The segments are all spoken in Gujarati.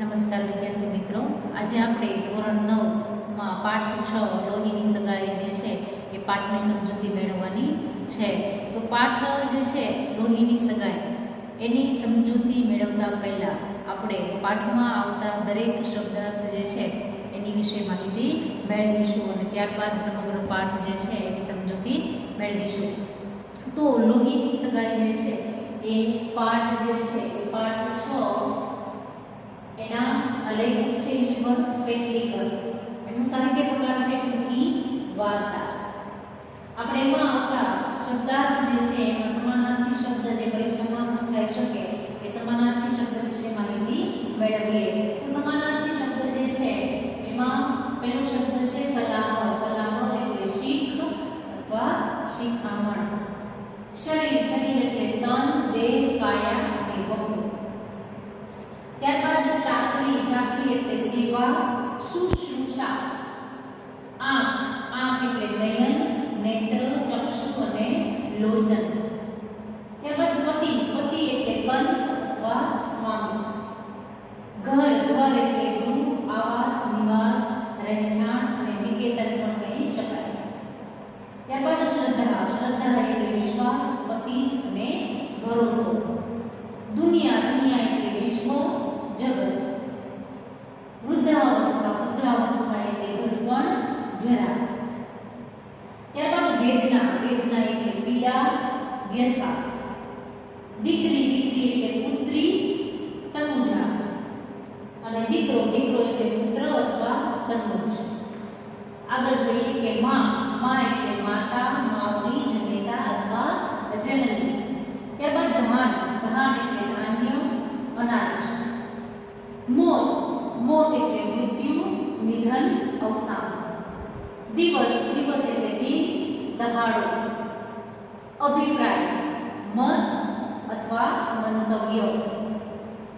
નમસ્કાર વિદ્યાર્થી મિત્રો, આજે આપણે ધોરણ 9 માં પાઠ 6 લોહીની સગાઈ જે છે એ પાઠની સમજૂતી મેળવવાની છે. તો પાઠ જે છે લોહીની સગાઈ એની સમજૂતી મેળવતા પહેલા આપણે પાઠમાં આવતા દરેક શબ્દાર્થ જે છે એની વિશે માહિતી મેળવીશું અને ત્યારબાદ સમગ્ર પાઠ જે છે એની સમજૂતી મેળવીશું. તો લોહીની સગાઈ જે છે એ પાઠ જે છે એ પાઠ 6 એના લેખક છે ઈશ્વર પેટલીકર. એનું સાહિત્ય પ્રકાર છે ટૂંકી વાર્તા. આપણે એમાં આવતા શબ્દાર્થ જે છે એમાં સમાનાર્થી શબ્દ જે પરીક્ષામાં પૂછાઈ શકે એ સમાનાર્થી શબ્દ વિશે માહિતી મેળવીએ. તો સમાનાર્થી શબ્દ જે છે એમાં પહેલો શબ્દ છે સલાહ. સલાહ એટલે શીખ અથવા શિખામણ. શરીર. શરીર એટલે તન, દેહ, કાયા અને વપુ. ત્યારબાદ ચાકરી. ચાકરી એટલે સેવા, શુશ્રૂષા. આંખ. આંખ એટલે નયન, નેત્ર, ચક્ષુ અને લોચન. ત્યારબાદ પતિ. પતિ એટલે કંથ અથવા સ્વામી. ઘર. ઘર એટલે ગૃહ, આવાસ, નિવાસ, રહેઠાણ અને નિકેતન પણ કહી શકાય. ત્યારબાદ શ્રદ્ધા. શ્રદ્ધા એટલે વિશ્વાસ, પતિજ અને ભરોસો. દુનિયા. દુનિયા એટલે વિશ્વ, જગત. વૃદ્ધાવસ્થા. વૃદ્ધાવસ્થા એટલે ગઢપણ, જરા. ત્યારબાદ વેદના. વેદના એટલે પીડા, વ્યથા. દીકરી. દીકરી એટલે પુત્રી, તનુજા. અને દીકરો. દીકરો એટલે પુત્ર અથવા તનુજ. આગળ જોઈએ કે માં. માં એટલે માતા, માવડી, જનેતા અથવા જનની. ત્યારબાદ ધાન. ધાન એટલે ધાન્ય, અનાજ. મોત. મોત એટલે મૃત્યુ, નિધન, અવસાન. દિવસ. દિવસ એટલે દિન, દહાડો. અભિપ્રાય, મત અથવા મંતવ્ય.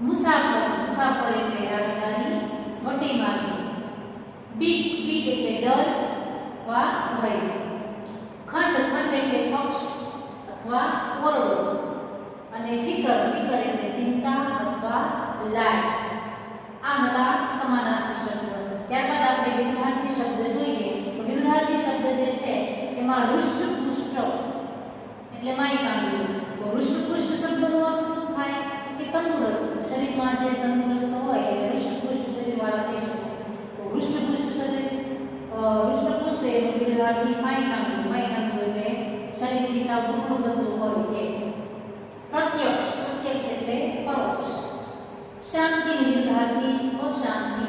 મુસાફર. મુસાફર એટલે રાહદારી, વટેમાર્ગી. બીક. બીક એટલે ડર અથવા ભય. ખંડ. ખંડ એટલે પક્ષ અથવા ઓરડો. અને ફિકર. ફિકર એટલે ચિંતા અથવા લાય. આ હતા સમાનાર્થી શબ્દ. ત્યારબાદ આપણે વિરુદ્ધાર્થી શબ્દ જોઈએ. તો વિરુદ્ધાર્થી શબ્દ જે છે એમાં હૃષ્ટપુષ્ટ એટલે માય કાંડું. તો હૃષ્ટપુષ્ટ શબ્દનો અર્થ શું થાય કે તંદુરસ્ત. શરીરમાં જે તંદુરસ્ત હોય એ હૃષ્ટપુષ્ટ શરીરવાળા કહી શકાય. તો હૃષ્ટપુષ્ટ શરીર હૃષ્ટપુષ્ટ એ વિરુદ્ધાર્થી માય કાંડું. માય કાંડું એટલે શરીરથી સાવ ટુકડું બદલું હોય એ. પ્રત્યક્ષ. પ્રત્યક્ષ એટલે પરોક્ષ. શાંતિ વિરુદ્ધાર્થી અશાંતિ.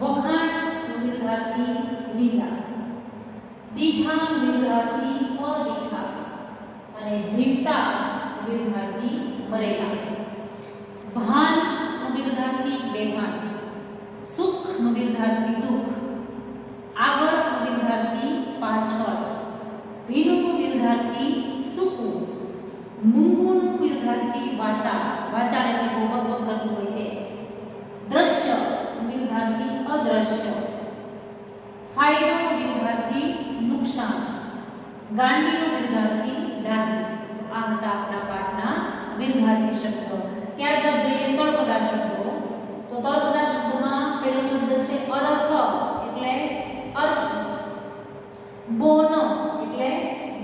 વખાણ વિરુદ્ધાર્થી નિંદા. દીઠા વિરુદ્ધાર્થી અદીઠા. અને જીવતા વિરુદ્ધાર્થી મરેલા. ભાન વિરુદ્ધાર્થી બેભાન. સુખ વિરુદ્ધાર્થી દુઃખ. આગળ વિરુદ્ધાર્થી પાછળ. ભીનું વિરુદ્ધાર્થી સૂકું. મૂંગુનું વિરુદ્ધાર્થી વાચાળ. વાચાળ એટલે બબક કરતું હોય તે. દ્રશ્ય વિરુદ્ધાર્થી અદ્રશ્ય. ફાયદો વિરુદ્ધાર્થી નુકસાન. ગાંડીનો વિરુદ્ધાર્થી ડાહી. તો આ હતા આપણા પાઠના વિરુદ્ધાર્થી શબ્દો. ત્યારબાદ જોઈએ તળપદા શબ્દો. તો તળપદા શબ્દમાં પહેલો શબ્દ છે અરથ એટલે અર્થ. બોન એટલે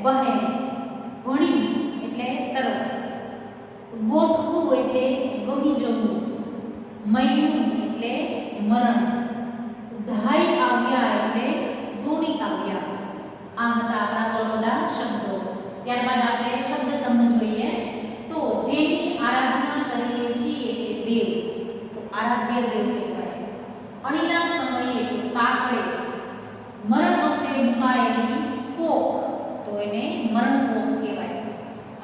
બહેન. ભણી એટલે તરફ. ગોઠવું એટલે ગમી જવું. મૈનું એટલે મરણ. ધાઈ આવ્યા એટલે દોડી આવ્યા. આ હતા આપણા તળપદા શબ્દો. ત્યારબાદ આપણે શબ્દ સમજ જોઈએ. તો જેની આરાધના કરીએ છીએ તે દેવ, તો આરાધ્ય દેવ કહેવાય. અણીના સમયે તો તાકડે. મરણ વખતે મુકાયેલી પોક, તો એને મરણ પોક કહેવાય.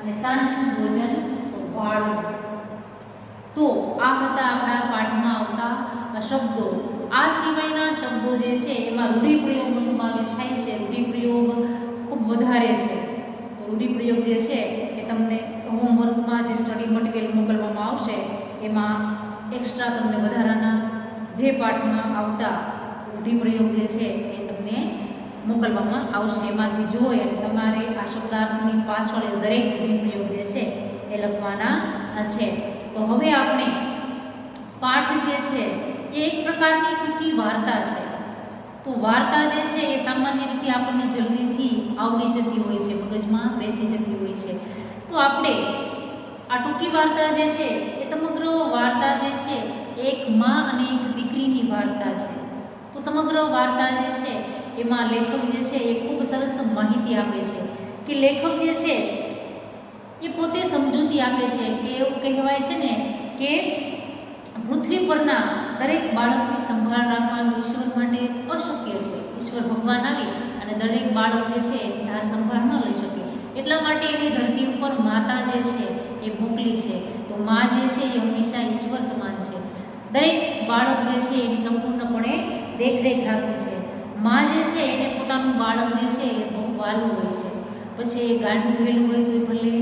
અને સાંજનું ભોજન તો વાળું. તો આ હતા આપણા પાઠમાં આવતા શબ્દો. આ સિવાયના શબ્દો જે છે એમાં રૂઢિપ્રયોગનો સમાવેશ થાય છે. રૂઢિપ્રયોગ ખૂબ વધારે છે. તો રૂઢિપ્રયોગ જે છે એ તમને હોમવર્કમાં જે સ્ટડી મટીરિયલ મોકલવામાં આવશે એમાં એક્સ્ટ્રા તમને વધારાના જે પાઠમાં આવતા રૂઢિપ્રયોગ જે છે એ તમને મોકલવામાં આવશે. એમાંથી જોઈ અને તમારે આ શબ્દાર્થની પાછળ દરેક રૂઢિપ્રયોગ જે છે એ લખવાના છે. તો હવે આપણે પાઠ જે છે એ એક પ્રકારની ટૂંકી વાર્તા છે. તો વાર્તા જે છે એ સામાન્ય રીતે આપણને જલ્દીથી આવડી જતી હોય છે, મગજમાં બેસી જતી હોય છે. તો આપણે આ ટૂંકી વાર્તા જે છે એ સમગ્ર વાર્તા જે છે એક મા અને એક દીકરીની વાર્તા છે. તો સમગ્ર વાર્તા જે છે એમાં લેખક જે છે એ ખૂબ સરસ માહિતી આપે છે કે લેખક જે છે એ પોતે સમજૂતી આપે છે કે એવું કહેવાય છે ને કે પૃથ્વી પરના દરેક બાળકની સંભાળ રાખવાનું ઈશ્વર માટે અશક્ય છે. ઈશ્વર ભગવાન આવી અને દરેક બાળક જે છે એની સાર સંભાળ ન લઈ શકે, એટલા માટે એની ધરતી ઉપર માતા જે છે એ મોકલી છે. તો મા જે છે એ હંમેશા ઈશ્વર સમાન છે. દરેક બાળક જે છે એની સંપૂર્ણપણે દેખરેખ રાખે છે. મા જે છે એને પોતાનું બાળક જે છે એ બહુ વાલું હોય છે. પછી એ ગાંડું ગયેલું હોય તોય ભલે,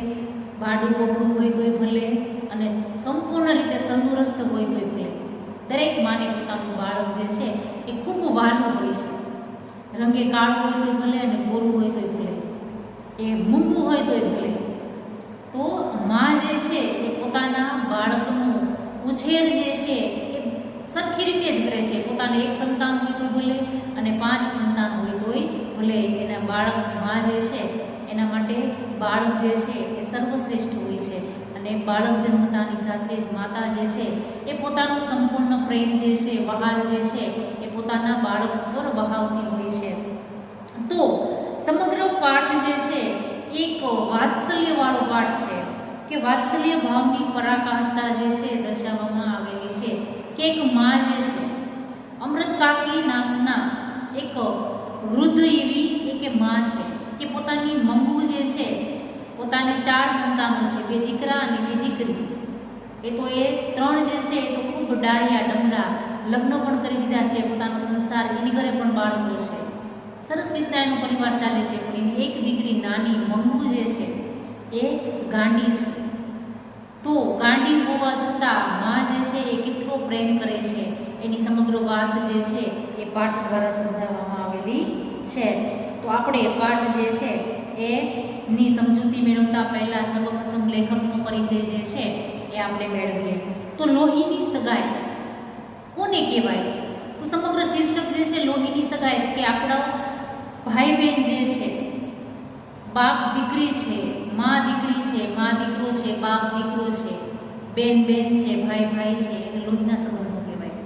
બાડું બોબડું હોય તોય ભલે, અને સંપૂર્ણ રીતે તંદુરસ્ત હોય તોય ભલે, દરેક માને પોતાનું બાળક જે છે એ ખૂબ વાલું હોય છે. રંગે કાળું હોય તોય ભલે અને ગોરું હોય તોય ભલે, એ મૂંગું હોય તોય ભલે. તો મા જે છે એ પોતાના બાળકનો ઉછેર જે છે એ સરખી રીતે જ કરે છે. પોતાને એક સંતાન હોય તોય ભલે અને 5 સંતાન હોય તોય ભલે, એના બાળક મા જે છે એના માટે બાળક જે છે એ સર્વશ્રેષ્ઠ હોય છે. અને બાળક જન્મતાની સાથે જ માતા જે છે એ પોતાનો સંપૂર્ણ પ્રેમ જે છે, વહાલ જે છે એ પોતાના બાળક પર વહાવતી હોય છે. તો સમગ્ર પાઠ જે છે એક વાત્સલ્યવાળો પાઠ છે કે વાત્સલ્ય ભાવની પરાકાષ્ઠા જે છે દર્શાવવામાં આવેલી છે. કે એક મા જે છે, અમૃત કાકી નામના એક વૃદ્ધ એવી એક મા છે કે પોતાની મંગુ જે છે, પોતાને 4 સંતાનો છે, 2 દીકરા અને 2 દીકરી. એ તો એ 3 જે છે એ તો ખૂબ ડાયા ડમરા, લગ્ન પણ કરી દીધા છે, પોતાનો સંસાર, એની ઘરે પણ બાળકો છે, સરસ રીતે એનો પરિવાર ચાલે છે. પણ એની એક દીકરી નાની મંગુ જે છે એ ગાંડી છે. તો ગાંડી હોવા છતાં મા જે છે એ કેટલો પ્રેમ કરે છે એની સમગ્ર વાત જે છે એ પાઠ દ્વારા સમજાવવામાં આવેલી છે. તો આપણે પાઠ જે છે એની સમજૂતી મેળવતા પહેલાં સર્વપ્રથમ લેખકનો પરિચય જે છે એ આપણે મેળવીએ. તો લોહીની સગાઈ કોને કહેવાય? તો સમગ્ર શીર્ષક જે છે લોહીની સગાઈ, કે આપણા ભાઈ બહેન જે છે, બાપ દીકરી છે, મા દીકરી છે, મા દીકરો છે, બાપ દીકરો છે, બેન બેન છે, ભાઈ ભાઈ છે, એટલે લોહીના સંબંધો કહેવાય.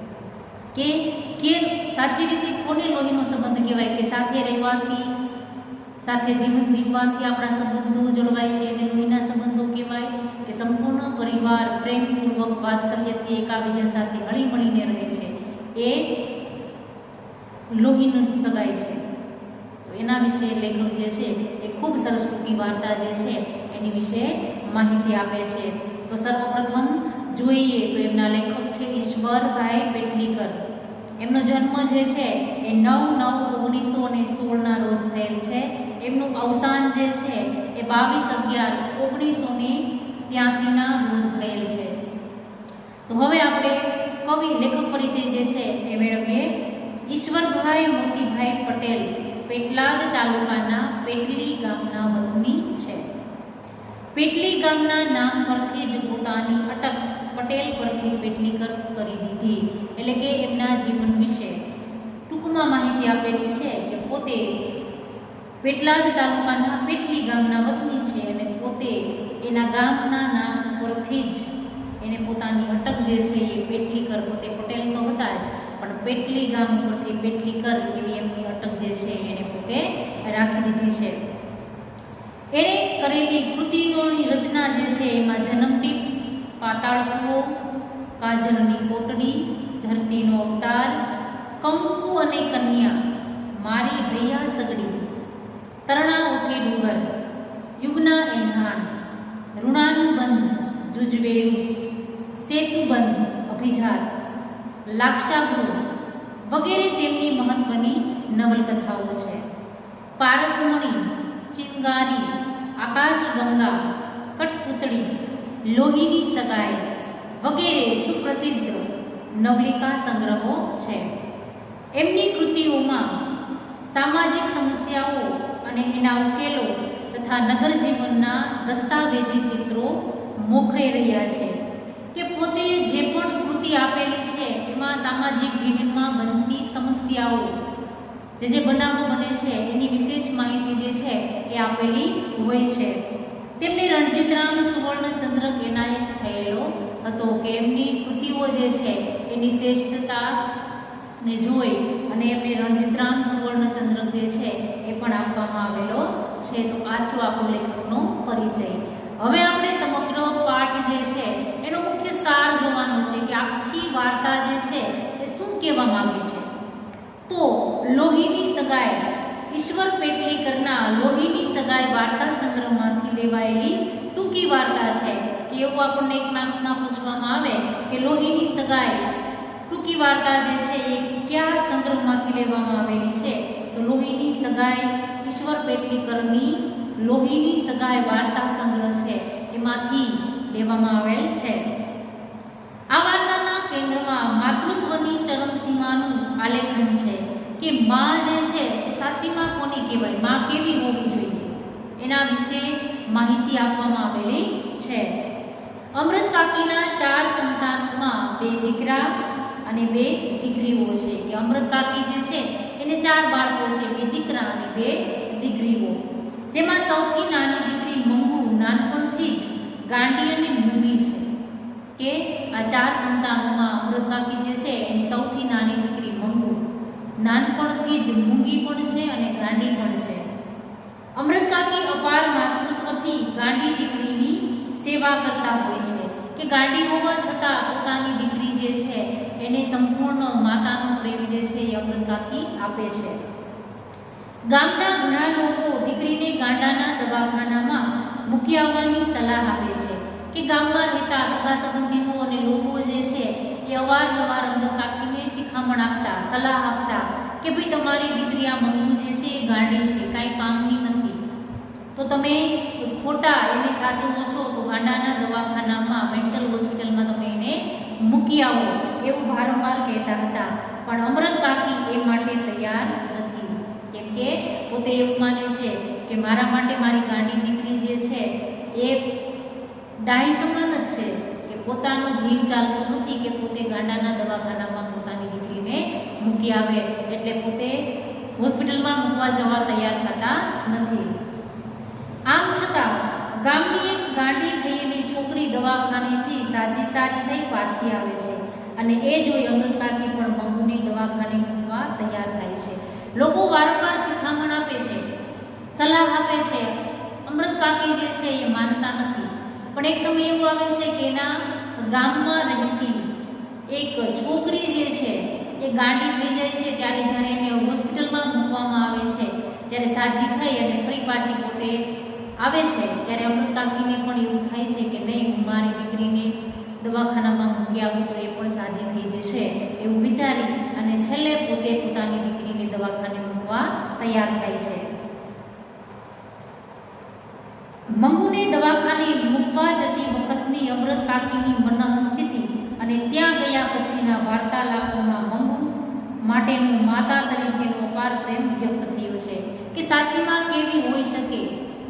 કે સાચી રીતે કોને લોહીનો સંબંધ કહેવાય? કે સાથે રહેવાથી, સાથે જીવન જીવવાથી આપણા સંબંધો જળવાય છે એને લોહીના સંબંધો કહેવાય. કે સંપૂર્ણ પરિવાર પ્રેમપૂર્વક વાત્સલ્યથી એકાબીજા સાથે હળી મળીને રહે છે એ લોહીનું સગાઈ છે. તો એના વિશે લેખક જે છે એ ખૂબ સરસ ટૂંકી વાર્તા જે છે એની વિશે માહિતી આપે છે. તો સર્વપ્રથમ જોઈએ તો એમના લેખક છે ઈશ્વરભાઈ પેટલીકર. એમનો જન્મ જે છે એ 9/9/1916 રોજ થયેલ છે. એમનું અવસાન જે છે એ 22/11/1983 રોજ થયેલ છે. તો હવે આપણે કવિ લેખક પરિચય જે છે એ મેળવીએ. ઈશ્વરભાઈ મોતીભાઈ પટેલ પેટલાદ તાલુકાના પેટલી ગામના વતની છે. પેટલી ગામના નામ પરથી જ પોતાની અટક પટેલ પરથી પેટલીકર કરી દીધી. એટલે કે એમના જીવન વિશે ટૂંકમાં માહિતી આપેલી છે કે પોતે પેટલાદ તાલુકાના પેટલી ગામના વતની છે અને પોતે એના ગામના નામ પરથી જ એને પોતાની અટક જે છે એ પેટલીકર, પોતે પટેલ તો હતા જ પણ પેટલી ગામ પરથી પેટલીકર એવી એમની અટક જે છે એને પોતે રાખી દીધી છે. એણે કરેલી કૃતિઓની રચના જે છે એમાં જન્મટીપ, પાતાળ કૂવો, કાજલની કોટડી, ધરતીનો અવતાર, કંકુ અને કન્યા, મારી હૈયા સગડી, તરણા ઓથે ડુંગર, યુગના એન્હાણ, ઋણાનુબંધ, જુજવેરું, સેતુબંધ, અભિજાત, લાક્ષાગૃહ વગેરે તેમની મહત્વની નવલકથાઓ છે. પારસમણી, ચિંગારી, આકાશગંગા, કઠપૂતળી, લોહીની સગાઈ વગેરે સુપ્રસિદ્ધ નવલિકા સંગ્રહો છે. એમની કૃતિઓમાં સામાજિક સમસ્યાઓ અને એના ઉકેલો તથા નગર જીવનના દસ્તાવેજી ચિત્રો મોખરે રહ્યા છે. કે પોતે જે પણ કૃતિ કૃતિ આપેલી છે એમાં સામાજિક જીવનમાં બનતી સમસ્યાઓ જે બનાવો બને છે એની વિશેષ માહિતી જે છે એ આપેલી હોય છે. તેમને રણજીતરામ સુવર્ણચંદ્રક એનાયત થયેલો હતો કે એમની કૃતિઓ જે છે એની શ્રેષ્ઠતા ને જોઈ અને એમને રણજીતરામ સુવર્ણચંદ્રક જે છે એ પણ આપવામાં આવેલો છે. તો આ થયો આપણો લેખકનો પરિચય. હવે આપણે સમગ્ર પાઠ જે છે એનો મુખ્ય સાર જોવાનો છે કે આખી વાર્તા જે છે એ શું કહેવા માંગે છે. તો લોહીની સગાઈ ઈશ્વર પેટલીકરના લોહીની સગાઈ વાર્તા સંગ્રહમાંથી લેવાયેલી ટૂંકી વાર્તા છે કે એવું આપણને એક માર્ક્સમાં પૂછવામાં આવે કે લોહીની સગાઈ ટૂંકી વાર્તા જે છે એ કયા સંગ્રહમાંથી લેવામાં આવેલી છે. તો લોહીની સગાઈ ઈશ્વર પેટલીકરની લોહીની સગાઈ વાર્તા સંગ્રહ છે એમાંથી લેવામાં આવેલ છે. આ વાર્તાના કેન્દ્રમાં માતૃત્વની ચરમસીમાનું આલેખન છે કે માં જે છે એ સાચી માં કોને કહેવાય, માં કેવી હોવી જોઈએ એના વિશે માહિતી આપવામાં આવેલી છે. અમૃત કાકીના 4 સંતાનોમાં 2 દીકરા અને 2 દીકરીઓ છે કે અમૃત કાકી જે છે એને 4 બાળકો છે, 2 દીકરા અને 2 દીકરીઓ. જેમાં સૌથી નાની દીકરી મંગુ નાનપણથી જ ગાંડી અને મૂંગી છે કે આ 4 સંતાનોમાં અમૃત કાકી જે છે એની સૌથી નાની દીકરી મંગુ નાનપણથી જ મૂંગી પણ છે અને ગાંડી પણ છે. અમૃત કાકી અપાર માતૃત્વથી ગાંડી દીકરીની સેવા કરતા હોય છે કે ગાંડી હોવા છતાં પોતાની દીકરી જે છે એને સંપૂર્ણ માતાનો પ્રેમ જે છે એ અમૃત કાકી આપે છે. ગામના ઘણા લોકો દીકરીને ગાંડાના દવાખાનામાં મૂકી આવવાની સલાહ આપે છે કે ગામમાં રહેતા સગા સંબંધીઓ અને લોકો જે છે એ અવારનવાર અમૃત કાકીને શિખામણ આપતા, સલાહ આપતા કે ભાઈ તમારી દીકરી આ મંગુ જે છે એ ગાંડી છે, કાંઈ કામની નથી, તો તમે ખોટા એને સાચવો છો તો ગાંડાના દવાખાનામાં મેન્ટલ હોસ્પિટલમાં તમે એને મૂકી આવો એવું વારંવાર કહેતા હતા. પણ અમૃત કાકી એ માટે તૈયાર નથી કેમ કે પોતે એવું માને છે કે મારા માટે મારી ગાંડી દીકરી જે છે એ ડાહી સમાન જ છે કે પોતાનો જીવ ચાલતો નથી કે પોતે ગાંડાના દવાખાનામાં પોતાની દીકરીને મૂકી આવે એટલે પોતે હોસ્પિટલમાં મૂકવા જવા તૈયાર થતા નથી. આમ છતાં ગામની એક ગાંડી થયેલી છોકરી દવાખાનેથી સારી થઈ પાછી આવે છે અને એ જોઈ અમૃત કાકી પણ મંગુને દવાખાને મૂકવા તૈયાર થાય છે. લોકો વારંવાર શિખામણ આપે છે, સલાહ આપે છે, અમૃત કાકી જે છે એ માનતા નથી. પણ એક સમય એવો આવે છે કે એના ગામમાં રહેતી એક છોકરી જે છે એ ગાંડી થઈ જાય છે ત્યારે જ્યારે એને હોસ્પિટલમાં મૂકવામાં આવે છે ત્યારે સાજી થઈ અને ફરી પાછી પોતે આવે છે ત્યારે અમૃત કાકીને પણ એવું થાય છે કે નહીં, હું મારી દીકરીને દવાખાનામાં મૂકી આવું તો એ પણ સાજી થઈ જશે એવું વિચારી અને છેલ્લે પોતે પોતાની દીકરીને દવાખાને મૂકવા તૈયાર થાય છે. મંગુને દવાખાને મૂકવા જતી વખતની અમૃત કાકીની મનઃસ્થિતિ અને ત્યાં ગયા પછીના વાર્તાલાપોમાં મંગુ માટેનો માતા તરીકેનો અપાર પ્રેમ વ્યક્ત થયો છે કે સાચીમાં કેવી હોઈ શકે,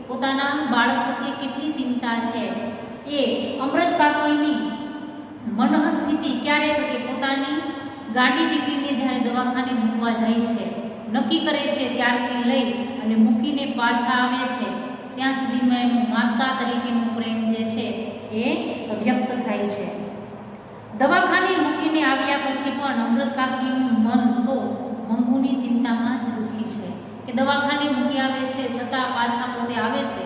પોતાના બાળક પ્રત્યે કેટલી ચિંતા છે. એ અમૃત કાકીની મનઃસ્થિતિ ક્યારે તો કે પોતાની ગાંડી દીકરીને જ્યારે દવાખાને મૂકવા જાય છે, નક્કી કરે છે ત્યારથી લઈ અને મૂકીને પાછા આવે છે ત્યાં સુધીમાં એનું માતા તરીકેનો પ્રેમ જે છે એ વ્યક્ત થાય છે. દવાખાને મૂકીને આવ્યા પછી પણ અમૃત કાકીનું મન તો મંગુની ચિંતામાં જ દુઃખી છે કે દવાખાને મૂકી આવે છે છતાં પાછા પોતે આવે છે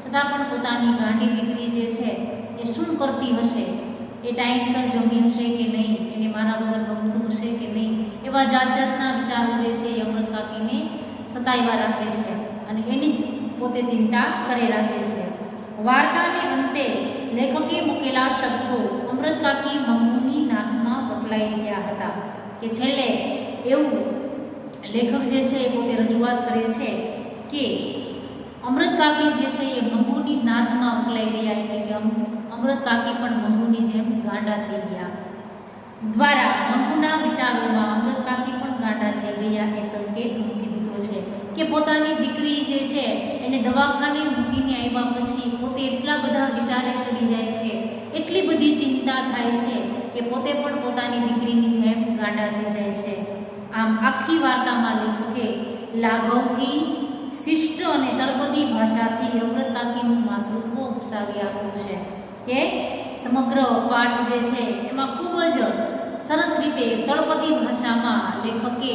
છતાં પણ પોતાની ગાંડી દીકરી જે છે એ શું કરતી હશે, એ ટાઈમસર જમી હશે કે નહીં, એને મારા વગર ગમતું હશે કે નહીં, એવા જાતના વિચારો જે છે એ અમૃત કાકીને સતાવ્યા રાખે છે અને એની જ પોતે ચિંતા કરે રાખે છે. વાર્તાને અંતે લેખકે મૂકેલા શબ્દો અમૃત કાકી મંગુની નાકમાં પટલાઈ ગયા હતા કે છેલ્લે એવું લેખક જે છે એ પોતે રજૂઆત કરે છે કે અમૃત કાકી જે છે એ મંગુની નાતમાં ઉકલાઈ ગયા એટલે કે અમૃત કાકી પણ મંગુની જેમ ગાંડા થઈ ગયા. દ્વારા મંગુના વિચારોમાં અમૃત કાકી પણ ગાંડા થઈ ગયા એ સંકેત મૂકી દીધો છે કે પોતાની દીકરી જે છે એને દવાખાને મૂકીને આવ્યા પછી પોતે એટલા બધા વિચારે ચડી જાય છે, એટલી બધી ચિંતા થાય છે કે પોતે પણ પોતાની દીકરીની જેમ ગાંડા થઈ જાય છે. આમ આખી વાર્તામાં લેખકે લાઘવથી, શિષ્ટ અને તળપદી ભાષાથી અમૃત કાકીનું માતૃત્વ ઉપસાવી આપ્યું છે કે સમગ્ર પાઠ જે છે એમાં ખૂબ જ સરસ રીતે તળપદી ભાષામાં લેખકે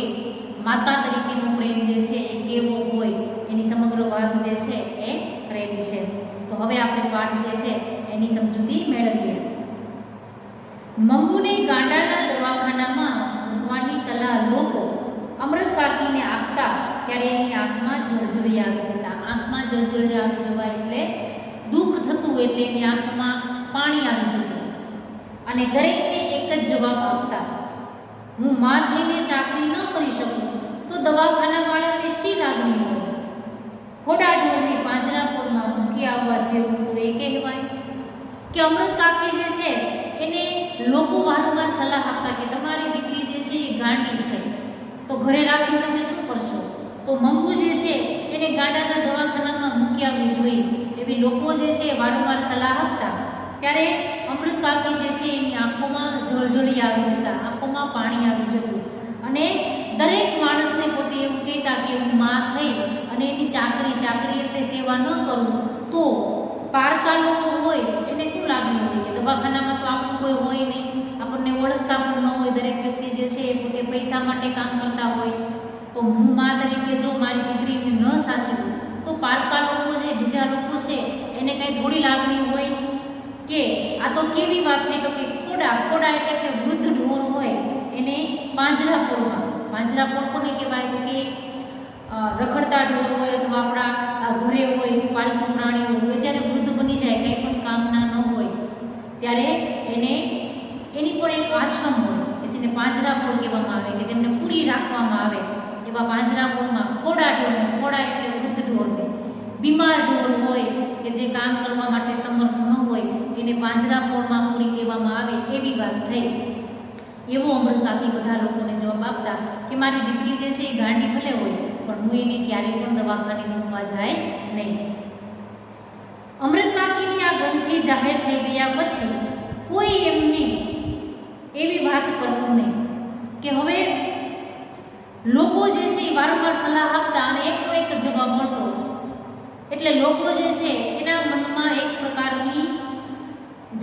માતા તરીકેનો પ્રેમ જે છે એ કેવો હોય એની સમગ્ર વાત જે છે એ કરેલી છે. તો હવે આપણે પાઠ જે છે એની સમજૂતી મેળવીએ. મંગુને ગાંડાના દવાખાનામાં મૂકવાની સલાહ લોકો અમૃત કાકીને આપતા ત્યારે એની આંખમાં જળજળી આવી જતા. આંખમાં જળજળી આવી જવા એટલે દુઃખ થતું, એટલે એની આંખમાં પાણી આવી જતું અને દરેકને એક જ જવાબ આપતા, હું માં થઈને ચાકરી ન કરી શકું તો દવાખાનાવાળાને શી લાગણી હોય? ખોડા ઢોરને પાંજરાપોળમાં મૂકી આવવા જેવું તો એ કહેવાય. કે અમૃત કાકી જે છે એને લોકો વારંવાર સલાહ આપતા કે તમારી દીકરી જે છે એ ગાંડી છે, તો ઘરે રાખીને તમે શું કરશો? તો મંગુ જે છે એને ગાંડાના દવાખાનામાં મૂકી આવવી જોઈએ એવી લોકો જે છે વારંવાર સલાહ આપતા. ત્યારે અમૃત કાકી જે છે એની આંખોમાં જળજળી આવી જતા, આંખોમાં પાણી આવી જતું અને દરેક માણસને પોતે એવું કહેતા કે હું માં થઈ અને એની ચાકરી એટલે સેવા ન કરું તો પારકા લોકો હોય એને શું લાગણી હોય કે દવાખાનામાં તો આપણું કોઈ હોય નહીં, આપણને ઓળખતા પણ ન હોય. દરેક વ્યક્તિ જે છે એ પોતે પૈસા માટે કામ કરતા હોય. તો હું માં તરીકે જો મારી દીકરીને ન સાચવું તો પારકા લોકો જે બીજા લોકો છે એને કંઈ થોડી લાગણી હોય કે આ તો કેવી વાત થઈ? તો કે ખોડા એટલે કે વૃદ્ધ ઢોર હોય એને પાંજરાપોળ કોને કહેવાય? તો કે રખડતા ઢોર હોય અથવા આપણા ઘરે હોય પાલતુ પ્રાણીઓ હોય, જ્યારે વૃદ્ધ બની જાય, કંઈ પણ કામના ન હોય ત્યારે એની પણ એક આશ્રમ હોય કે જેને પાંજરાપોળ કહેવામાં આવે, કે જેમને પૂરી રાખવામાં આવે. એવા પાંજરાપોળમાં ખોડા એટલે વૃદ્ધ ઢોરને, બીમાર ઢોર હોય કે જે કામ કરવા માટે સમર્થ ન હોય એને પાંજરાપોળમાં પૂરી દેવામાં આવે એવી વાત થઈ. એવો અમૃત કાકી બધા લોકોને જવાબ આપતા કે મારી દીકરી જે છે એ ગાંડી ભલે હોય પણ હું એને ક્યારેય પણ દવાખાને મૂકવા જઈશ નહીં. અમૃત કાકીની આ ગ્રંથિ જાહેર થઈ ગયા પછી કોઈ એમને એવી વાત કરતું નહીં કે હવે લોકો જે છે એ વારંવાર સલાહ આપતા અને એકનો એક જવાબ મળતો, એટલે લોકો જે છે એના મનમાં એક પ્રકારની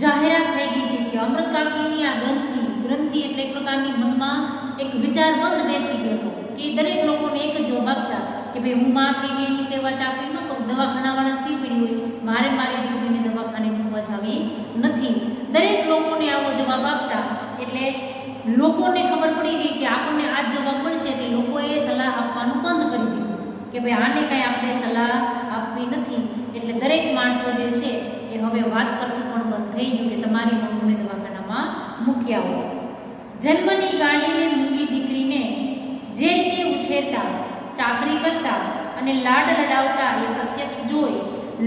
જાહેરાત થઈ ગઈ હતી કે અમૃત કાકીની આ ગ્રંથિ એટલે એક પ્રકારની મનમાં એક વિચારબંધ બેસી ગયો હતો કે દરેક લોકોને એક જવાબ આપતા કે ભાઈ હું માં થઈને એની સેવા ચાકરી ન કરું, દવાખાનાવાળા સી પડી હોય, મારે મારી દીકરીને દવાખાને મૂકવા જવી નથી. દરેક લોકોને આવો જવાબ આપતા એટલે લોકોને ખબર પડી ગઈ કે આપણને આ જ જવાબ મળશે, એટલે લોકોએ સલાહ આપવાનું બંધ કરી દીધું કે ભાઈ આને કાંઈ આપણે સલાહ આપવી નથી. એટલે દરેક માણસો જે છે એ હવે વાત કરતું પણ બંધ થઈ ગયું કે તમારી મંગુને દવાખાનામાં મૂકી આવો. જન્મની ગાંડીને મૂંગી દીકરીને જે રીતે ઉછેરતા, ચાકરી કરતા અને લાડ લડાવતા એ પ્રત્યક્ષ જોઈ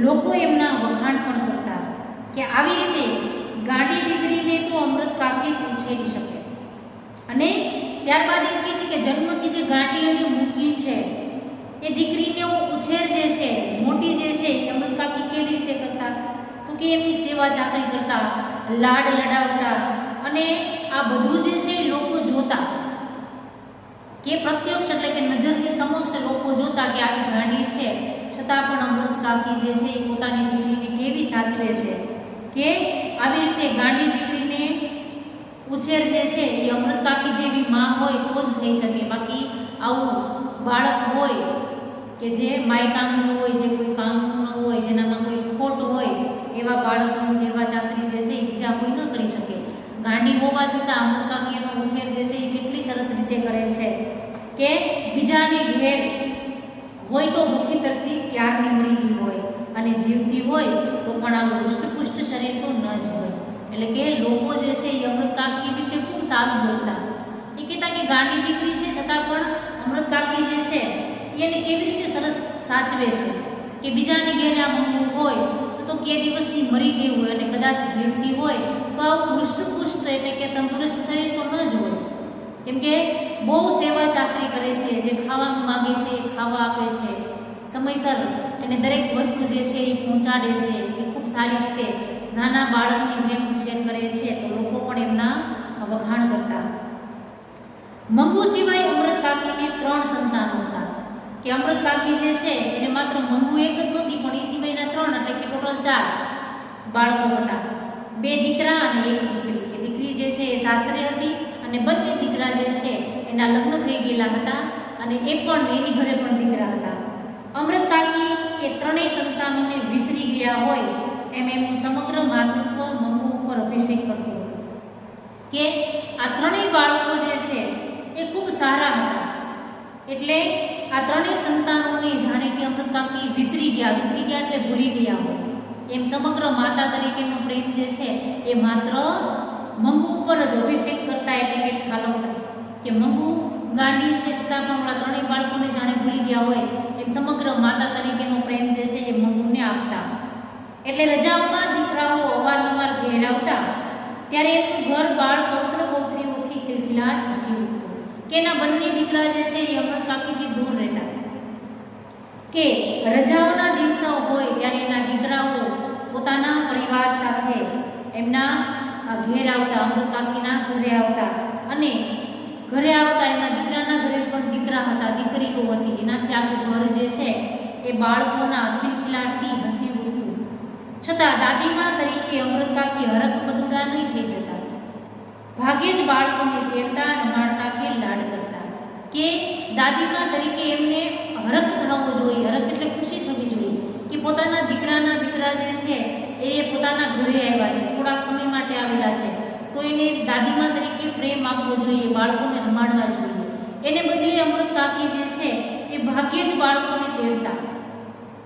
લોકો એમના વખાણ પણ કરતા કે આવી રીતે ગાંડી દીકરીને તો અમૃત કાકી જ ઉછેરી શકે. અને ત્યારબાદ એમ કહે છે કે જન્મથી જે ગાંડી અને મૂકી છે એ દીકરીને ઉછેર જે છે, મોટી જે છે એ અમૃત કાકી કેવી રીતે કરતા? તો કે એમની સેવા ચાકરી કરતા, લાડ લડાવતા અને આ બધું જે છે એ લોકો જોતા કે પ્રત્યક્ષ એટલે કે નજરની સમક્ષ લોકો જોતા કે આવી ગાંડી છે છતાં પણ અમૃત કાકી જે છે એ પોતાની દીકરીને કેવી સાચવે છે કે આવી રીતે ગાંડી દીકરીને ઉછેર જે છે એ અમૃત કાકી જેવી માં હોય તો જ થઈ શકે. બાકી આવું બાળક હોય કે જે માયકામનું હોય, જે કોઈ કામનું ન હોય, જેનામાં કોઈ ખોટ હોય, એવા બાળકની સેવા ચાકરી જે છે એ બીજા કોઈ ન કરી શકે. ગાંડી હોવા છતાં અમૃત કાકી એનો ઉછેર જે છે એ કેટલી સરસ રીતે કરે છે કે બીજાની ઘેર હોય તો ભૂખી તરસી ક્યારની મરી ગઈ હોય અને જીવતી હોય તો પણ આવું હૃષ્ટપુષ્ટ શરીર તો ન જ હોય. એટલે કે લોકો જે છે એ અમૃત કાકી વિશે ખૂબ સારું બોલતા. એ કહેતા કે ગાંડી દીકરી છે છતાં પણ અમૃત કાકી જે છે એને કેવી રીતે સરસ સાચવે છે કે બીજાની ઘેરે આ મંગુ હોય તો કે દિવસની મરી ગઈ હોય અને કદાચ જીવતી હોય તો આવું હૃષ્ટપુષ્ટ એટલે કે તંદુરસ્ત શરીર તો ન જ હોય. કેમ કે બહુ સેવા ચાકરી કરે છે, જે ખાવાનું માગે છે એ ખાવા આપે છે, સમયસર એને દરેક વસ્તુ જે છે એ પહોંચાડે છે, કે ખૂબ સારી રીતે નાના બાળકની જેમ ઉછેર કરે છે. તો લોકો પણ એમના ભાણ કરતા. મંગુ સિવાય અમૃત કાકીને 3 સંતાનો હતા. કે અમૃત કાકી જે છે એને માત્ર મંગુ એક જ નહોતી, પણ એ સિવાયના 3 એટલે કે ટોટલ 4 બાળકો હતા. 2 દીકરા અને 1 દીકરી. કે દીકરી જે છે એ સાસરે હતી અને બંને દીકરા જે છે એના લગ્ન થઈ ગયેલા હતા અને એ પણ એની ઘરે પણ દીકરા હતા. અમૃત કાકી એ 3 સંતાનોને વિસરી ગયા હોય એમ એમનું સમગ્ર માતૃત્વ મંગુ ઉપર અભિષેક કરતું હતું. કે આ 3 બાળકો જે છે એ ખૂબ સારા હતા, એટલે આ 3 સંતાનોને જાણે કે અમૃત કાકી વિસરી ગયા એટલે ભૂલી ગયા હોય એમ સમગ્ર માતા તરીકેનો પ્રેમ જે છે એ માત્ર મંગુ ઉપર જ અભિષેક કરતા, એટલે કે ઠાલવતા. કે મંગુ ગાંડી છે છતાં પણ આપણા 3 બાળકોને જાણે ભૂલી ગયા હોય એમ સમગ્ર માતા તરીકેનો પ્રેમ જે છે એ મંગુને આપતા. એટલે રજાઓમાં દીકરાઓ અવારનવાર ઘેર આવતા ત્યારે એમનું ઘર બાળ પૌત્ર પૌત્રીઓથી ખિલખિલાટ હસી ઉઠતું. કે એના બંને દીકરા જે છે એ અમૃત કાકીથી દૂર રહેતા. કે રજાઓના દિવસો હોય ત્યારે એના દીકરાઓ પોતાના પરિવાર સાથે એમના ઘેર આવતા, અમૃત કાકીના ઘરે આવતા અને ઘરે આવતા એના દીકરાના ઘરે પણ દીકરા હતા, દીકરીઓ હતી. એનાથી આખું ઘર જે છે એ બાળકોના ખિલખિલાટથી હસી ઉઠતું. છતાં દાદીમા તરીકે અમૃત કાકી હરખ પદુડા નહીં થઈ જતા. ભાગ્યે જ બાળકોને તેડતા, રમાડતા કે લાડ કરતા. કે દાદીમા તરીકે એમને હરખ થવો જોઈએ. હરખ એટલે ખુશી થવી જોઈએ કે પોતાના દીકરા જે છે એ પોતાના ઘરે આવ્યા છે, થોડાક સમય માટે આવેલા છે, તો એને દાદીમા તરીકે પ્રેમ આપવો જોઈએ, બાળકોને રમાડવા જોઈએ. એને બદલે અમૃત કાકી જે છે એ ભાગ્યે જ બાળકોને તેડતા.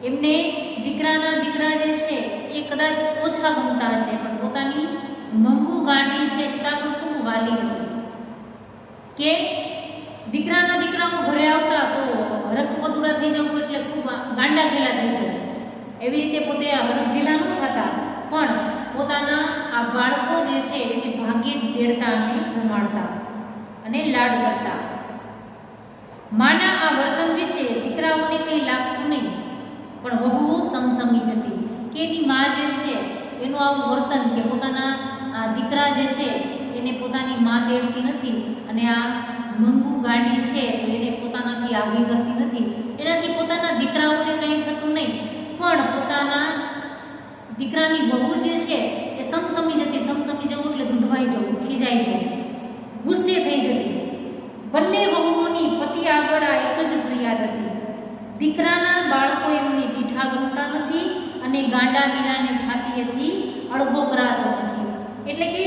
એમને દીકરા જે છે એ કદાચ ઓછા ગમતા હશે, પણ પોતાની મંગુ ગાંડી છે છતાં પણ ખૂબ વાલી હતી. કે દીકરાઓ ઘરે આવતા તો હરખ પદુડા થઈ જવું એટલે ખૂબ ગાંડા ગેલા થઈ જવું. એવી રીતે પોતે હરખ ગેલા ન થતા, પણ પોતાના આ બાળકો જે છે એને ભાગ્યે જ તેડતા અને રમાડતા અને લાડ કરતા. માના આ વર્તન વિશે દીકરાઓને કંઈ લાગતું નહીં, પણ વહુઓ સમસમી જતી. કે એની મા જે છે એનું આવું વર્તન કે પોતાના આ દીકરા જે છે એને પોતાની મા તેડતી નથી અને આ મંગુ ગાંડી છે તો એને પોતાનાથી આગી કરતી નથી, એનાથી પોતાના દીકરાઓને કંઈ થતું નહીં, પણ પોતાના દીકરાની વહુ જે છે એ સમસમી જવું એટલે ધૂંધવાઈ જવું, ખીજાઈ જવું, ગુસ્સે થઈ જતી. બંને વહુઓની પતિ આગળ આ એક જ ફરિયાદ હતી: દીકરાના બાળકો એમની દીઠા ગમતા નથી અને ગાંડા ગીરાની છાતીએથી અળગો કરાતો નથી. એટલે કે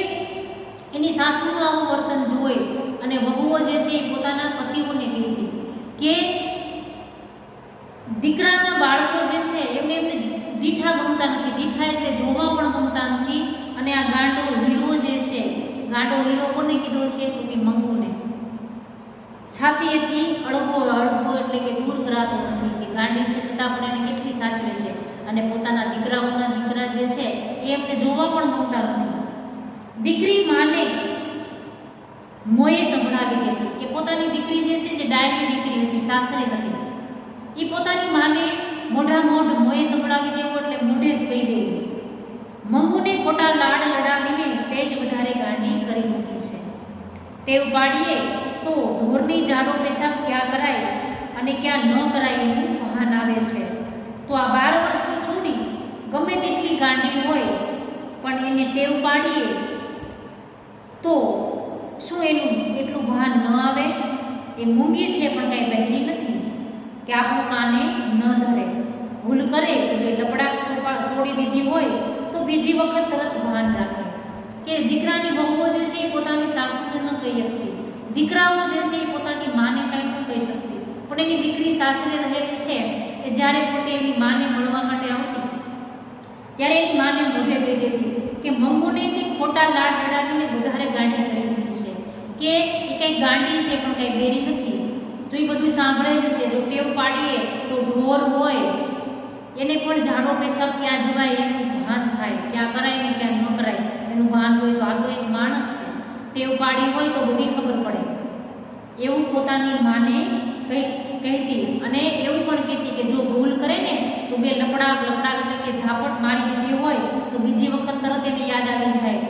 એની સાસુનું આવું વર્તન જોઈ અને વહુઓ જે છે એ પોતાના પતિઓને કહેતી કે દીકરાના બાળકો જે છે એમને દીઠા ગમતા નથી, દીઠા એટલે જોવા પણ ગમતા નથી, અને આ ગાંડો હીરો જે છે, ગાંડો હીરો કોને કીધો છે તો કે મંગુને, છાતીએથી અળગો એટલે કે દૂર કરાતો નથી. કે ગાંડી છે છતાં પણ એને કેટલી સાચવે છે અને પોતાના દીકરા જે છે એ એમને જોવા પણ ગમતા નથી. દીકરી માને મોએ સંભળાવી દેતી. કે પોતાની દીકરી જે છે જે ડાયની દીકરી હતી, સાસરે હતી, એ પોતાની માને મોઢ મોએ સંભળાવી દેવું એટલે મોઢે જ કહી દેવું. મંગુને ખોટા લાડ લડાવીને તે જ વધારે ગાંડી કરી મૂકી છે. ટેવ પાડીએ તો ઢોરની જાડો પેશાબ ક્યાં કરાય અને ક્યાં ન કરાય એનું ભાન આવે છે. તો આ 12 વર્ષની છોડી ગમે તેટલી ગાંડી હોય પણ એને ટેવ પાડીએ તો શું એનું એટલું ભાન ન આવે? એ મૂંગી છે પણ કાંઈ બહેરી નથી કે આપણું કાને ન ધરે. ભૂલ કરે કે લપડાક છોડી દીધી હોય તો બીજી વખત તરત ભાન રાખે. કે દીકરાની વહુઓ જે છે એ પોતાની સાસુને ન કહી શકતી, દીકરાઓ જે છે એ પોતાની માને કાંઈ ન કહી શકતી, પણ એની દીકરી સાસરે રહેલી છે એ જ્યારે પોતે એની માને મળવા માટે આવતી ત્યારે એની માને મોઢે કહી દેતી કે મંગુને તે ખોટા લાડ લડાવીને વધારે ગાંડી કરી મૂકી છે. કે એ કંઈ ગાંડી છે પણ કંઈ બેરી નથી. જો એ બધું સાંભળે જ છે. જો ટેવ પાડીએ તો ઢોર હોય એને પણ જાડો પેશાબ ક્યાં જવાય એનું ભાન થાય, ક્યાં કરાય ને ક્યાં ન કરાય એનું ભાન હોય. તો આ તો એક માણસ છે, ટેવ પાડી હોય તો બધી ખબર પડે. એવું પોતાની માને કહેતી અને એવું પણ કહેતી કે જો ભૂલ કરે ને તો 2 લપડાક એટલે કે ઝાપટ મારી દીધી હોય તો બીજી વખત તરત એને યાદ આવી જાય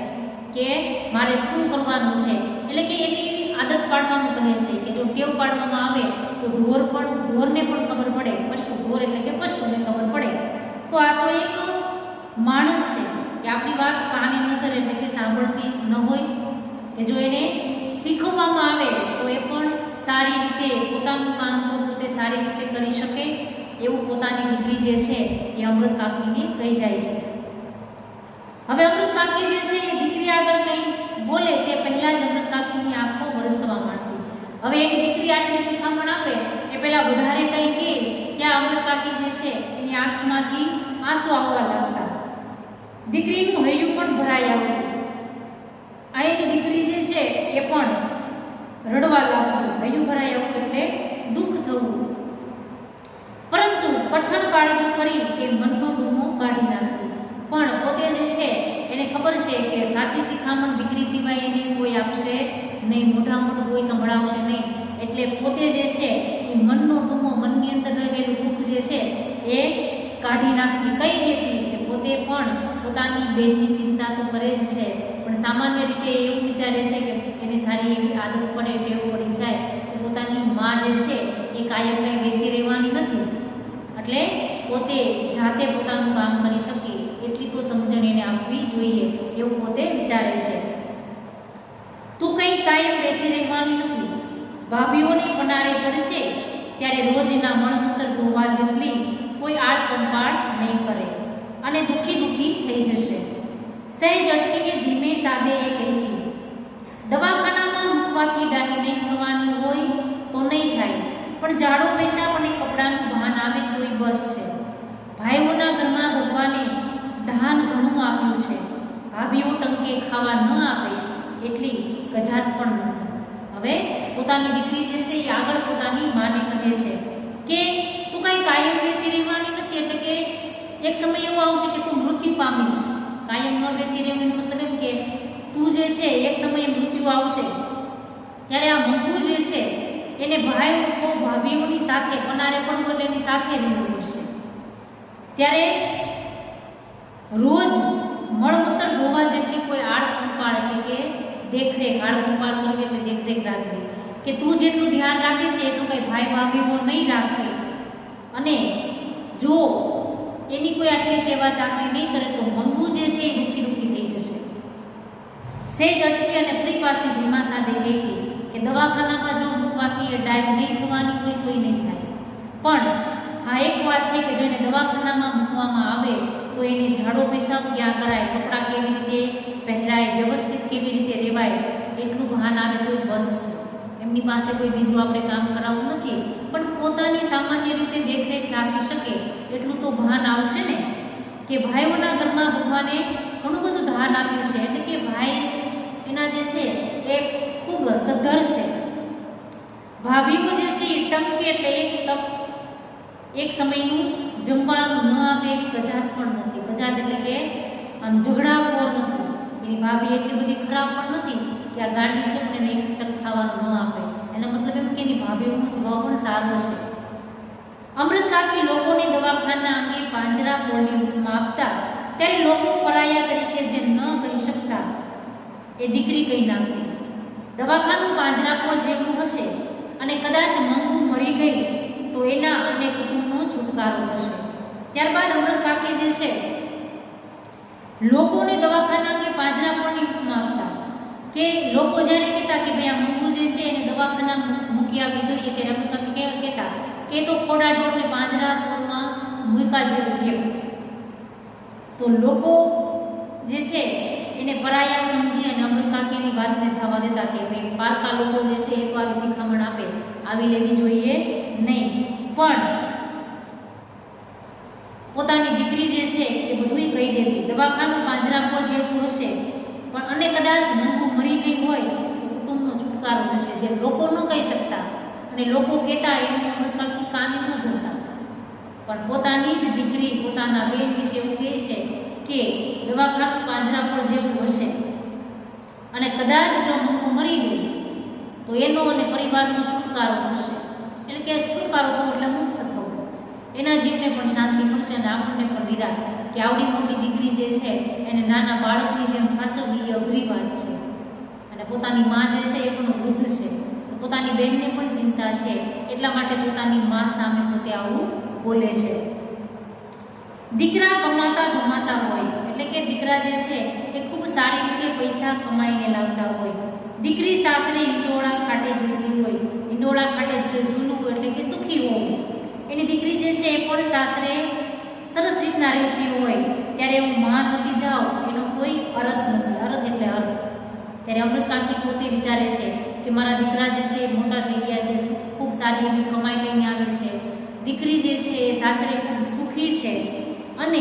કે મારે શું કરવાનું છે, એટલે કે એની આદત પાડવાનું કહે છે કે જો ટેવ પાડવામાં આવે તો ઢોરને પણ ખબર પડે, ઢોર એટલે કે પશુને ખબર પડે. તો આ તો એક માણસ છે કે આપણી વાત કાને ન કરે એટલે કે સાંભળતી ન હોય, કે જો એને શીખવવામાં આવે તો એ પણ સારી રીતે પોતાનું કામ તો પોતે સારી રીતે કરી શકે એવું પોતાની દીકરી જે છે એ અમૃત કાકીને કહી જાય છે. હવે અમૃત કાકી જે છે એ દીકરી આગળ કંઈ બોલે તે પહેલાં જ અમૃત કાકીની આંખો વરસવા માંડતી. હવે એની દીકરી આટલી શિખામણ આપે એ પહેલાં વધારે કંઈ કહે ત્યાં અમૃત કાકી જે છે એની આંખમાંથી આંસુ આવવા લાગતા. દીકરીનું હૈયું પણ ભરાઈ આવતું. આ એની દીકરી જે છે એ પણ રડવા લાગતી. હૈયું ભરાઈ આવતું એટલે દુઃખ થવું. પરંતુ કઠણ કાળજું કરી એ મનનો ડૂમો કાઢી નાખતી. પણ પોતે જે છે એને ખબર છે કે સાચી શિખામણ દીકરી સિવાય એને કોઈ આપશે નહીં, મોઢા મોઢું કોઈ સંભળાવશે નહીં. એટલે પોતે જે છે એ મનનો ડૂમો, મનની અંદર રહેલું દુઃખ જે છે એ કાઢી નાખતી. કઈ રીતે કે પોતે પણ પોતાની બેનની ચિંતા તો કરે જ છે, પણ સામાન્ય રીતે એવું વિચારે છે કે એને સારી એવી આદત પડે, ટેવ પડી જાય તો પોતાની મા જે છે એ કાયમ કંઈ બેસી રહેવાની નથી. એટલે પોતે જાતે પોતાનું કામ કરી શકે એટલી તો સમજણ એને આપવી જોઈએ એવું પોતે વિચારે છે. તું કંઈ કાયમ બેસી રહેવાની નથી. ભાભીઓને પનારે પડશે ત્યારે રોજ એના મણમૂત્ર ધોવા જેટલી કોઈ આળ કંપાળ નહીં કરે અને દુઃખી દુઃખી થઈ જશે. સહેજ અટકીને ધીમે સાદે એ કહેતી, દવાખાનામાં મૂકવાથી ડાહી નહીં થવાની હોય તો નહીં થાય, પણ જાડો પેશાબ અને કપડાનું ભાન આવે તોય બસ છે. ભાઈઓના ઘરમાં ભગવાને ધાન ઘણું આપ્યું છે. ભાભીઓ ટંકે ખાવા ન આપે એટલી ગજાત પણ નથી. હવે પોતાની દીકરી જે છે એ આગળ પોતાની માને કહે છે કે તું કાંઈ કાયમ બેસી રહેવાની નથી, એટલે કે એક સમય એવો આવશે કે તું મૃત્યુ પામીશ. કાયમ ન બેસી રહેવાનો મતલબ એમ કે તું જે છે એક સમયે મૃત્યુ આવશે ત્યારે આ મંગુ જે છે એને ભાઈઓ ભાભીઓની સાથે પનારે પડવું એટલે એની સાથે રહેવું પડશે. ત્યારે રોજ મળમૂત્ર ધોવા જેટલી કોઈ આળ કંપાળ એટલે કે દેખરેખ, આળ કંપાળ કરવી એટલે દેખરેખ રાખવી, કે તું જેટલું ધ્યાન રાખે છે એટલું કંઈ ભાઈ ભાભીઓ નહીં રાખે. અને જો એની કોઈ આટલી સેવા ચાકરી નહીં કરે તો મંગુ જે છે એ દુઃખી દુઃખી થઈ જશે. સેજ અટકી અને ફરી પાછી ધીમા સાદે કહેતી કે દવાખાનામાં જો મૂકવાથી એ ડાયક નહીં થવાની હોય તોય નહીં થાય, પણ હા એક વાત છે કે જો એને દવાખાનામાં મૂકવામાં આવે તો એને ઝાડો પેશાબ ક્યાં કરાય, કપડાં કેવી રીતે પહેરાય, વ્યવસ્થિત કેવી રીતે રહેવાય એટલું ભાન આવે તો બસ. એમની પાસે કોઈ બીજું આપણે કામ કરાવવું નથી, પણ પોતાની સામાન્ય રીતે દેખરેખ રાખી શકે એટલું તો ભાન આવશે ને. કે ભાઈઓના ઘરમાં ભગવાને ઘણું બધું ધાન આપ્યું છે, એટલે કે ભાઈ એના જે છે એ ખૂબ સદ્ધર છે. ભાભીઓ જે છે એ ટંકે એટલે એક સમયનું જમવાનું ન આપે એવી ગજાત પણ નથી. ગજાત એટલે કે આમ ઝઘડાખોર નથી. એની ભાભી એટલી બધી ખરાબ પણ નથી કે આ ગાંડી છે પણ એને એક ટક ખાવાનું ન આપે. એનો મતલબ એમ કે એની ભાભીઓનો સ્વભાવ પણ સારો છે. અમૃત કાકી લોકોને દવાખાના અંગે પાંજરા પોળની ઉપમા આપતા ત્યારે લોકો પરાયા તરીકે જે ન કહી શકતા એ દીકરી કહી નાખતી. દવાખાનું પાંજરાપોળ જેવું હશે અને કદાચ મંગુ મરી ગઈ તો એના અને કુટુંબનો છુટકારો થશે. ત્યારબાદ અમૃત કાકી જે છે લોકોને દવાખાના કે પાંજરાપોળની ઉપમા આપતા કે લોકો જ્યારે કહેતા કે ભાઈ આ મંગુ જે છે એને દવાખાના મૂકી આવવી જોઈએ ત્યારે અમૃત કાકી કહેતા કે તો ખોડા ઢોરને પાંજરાપોળમાં મૂક્યા જેવું કહેવું. તો લોકો જે છે એને પરાયા સમજી અને અમૃત કાકીની વાતને જવા દેતા કે ભાઈ પારકા લોકો જે છે એ તો આવી શિખામણ આપે, આવી લેવી જોઈએ નહીં. પણ પોતાની દીકરી જે છે એ બધુંય કહી દેતી. દવાખાનું પાંજરાપોળ જેવું હશે પણ અને કદાચ મંગુ મરી ગઈ હોય તો કુટુંબનો છુટકારો થશે, જે લોકો ન કહી શકતા અને લોકો કહેતા એનું અમૃત કાકી કાને ન ધરતા. પણ પોતાની જ દીકરી પોતાના બેન વિશે એવું કહે છે કે દવાખાનું પાંજરાપોળ જેવું હશે અને કદાચ જો મંગુ મરી ગઈ તો એનો અને પરિવારનો છુટકારો થશે. એટલે કે છુટકારો થવો એટલે મુક્ત થવું, એના જીવને પણ શાંતિ મળશે અને આપણને પણ નિરાશ કે આવડી મોટી દીકરી જે છે એને નાના બાળકની જેમ સાચવવી એ અઘરી વાત છે. અને પોતાની માં જે છે એ પણ વૃદ્ધ છે, તો પોતાની બહેનને પણ ચિંતા છે, એટલા માટે પોતાની માં સામે પોતે આવું બોલે છે. દીકરા કમાતા ધમાતા હોય, એટલે કે દીકરા જે છે એ ખૂબ સારી રીતે પૈસા કમાઈને લાવતા હોય. દીકરી સાસરે હિંડોળા ખાટે ઝૂલતી હોય, હિંડોળા ખાટે ઝૂલવું એટલે કે સુખી હોવું. એની દીકરી જે છે એ પણ સાસરે સરસ રીતના રહેતી હોય, ત્યારે હું માં થતી જાઉં એનો કોઈ અર્થ નથી. અર્થ એટલે અર્થ. ત્યારે અમૃત કાકી પોતે વિચારે છે કે મારા દીકરા જે છે એ મોટા થઈ ગયા છે, ખૂબ સારી એવી કમાઈ લઈને આવે છે, દીકરી જે છે એ સાસરે ખૂબ સુખી છે, અને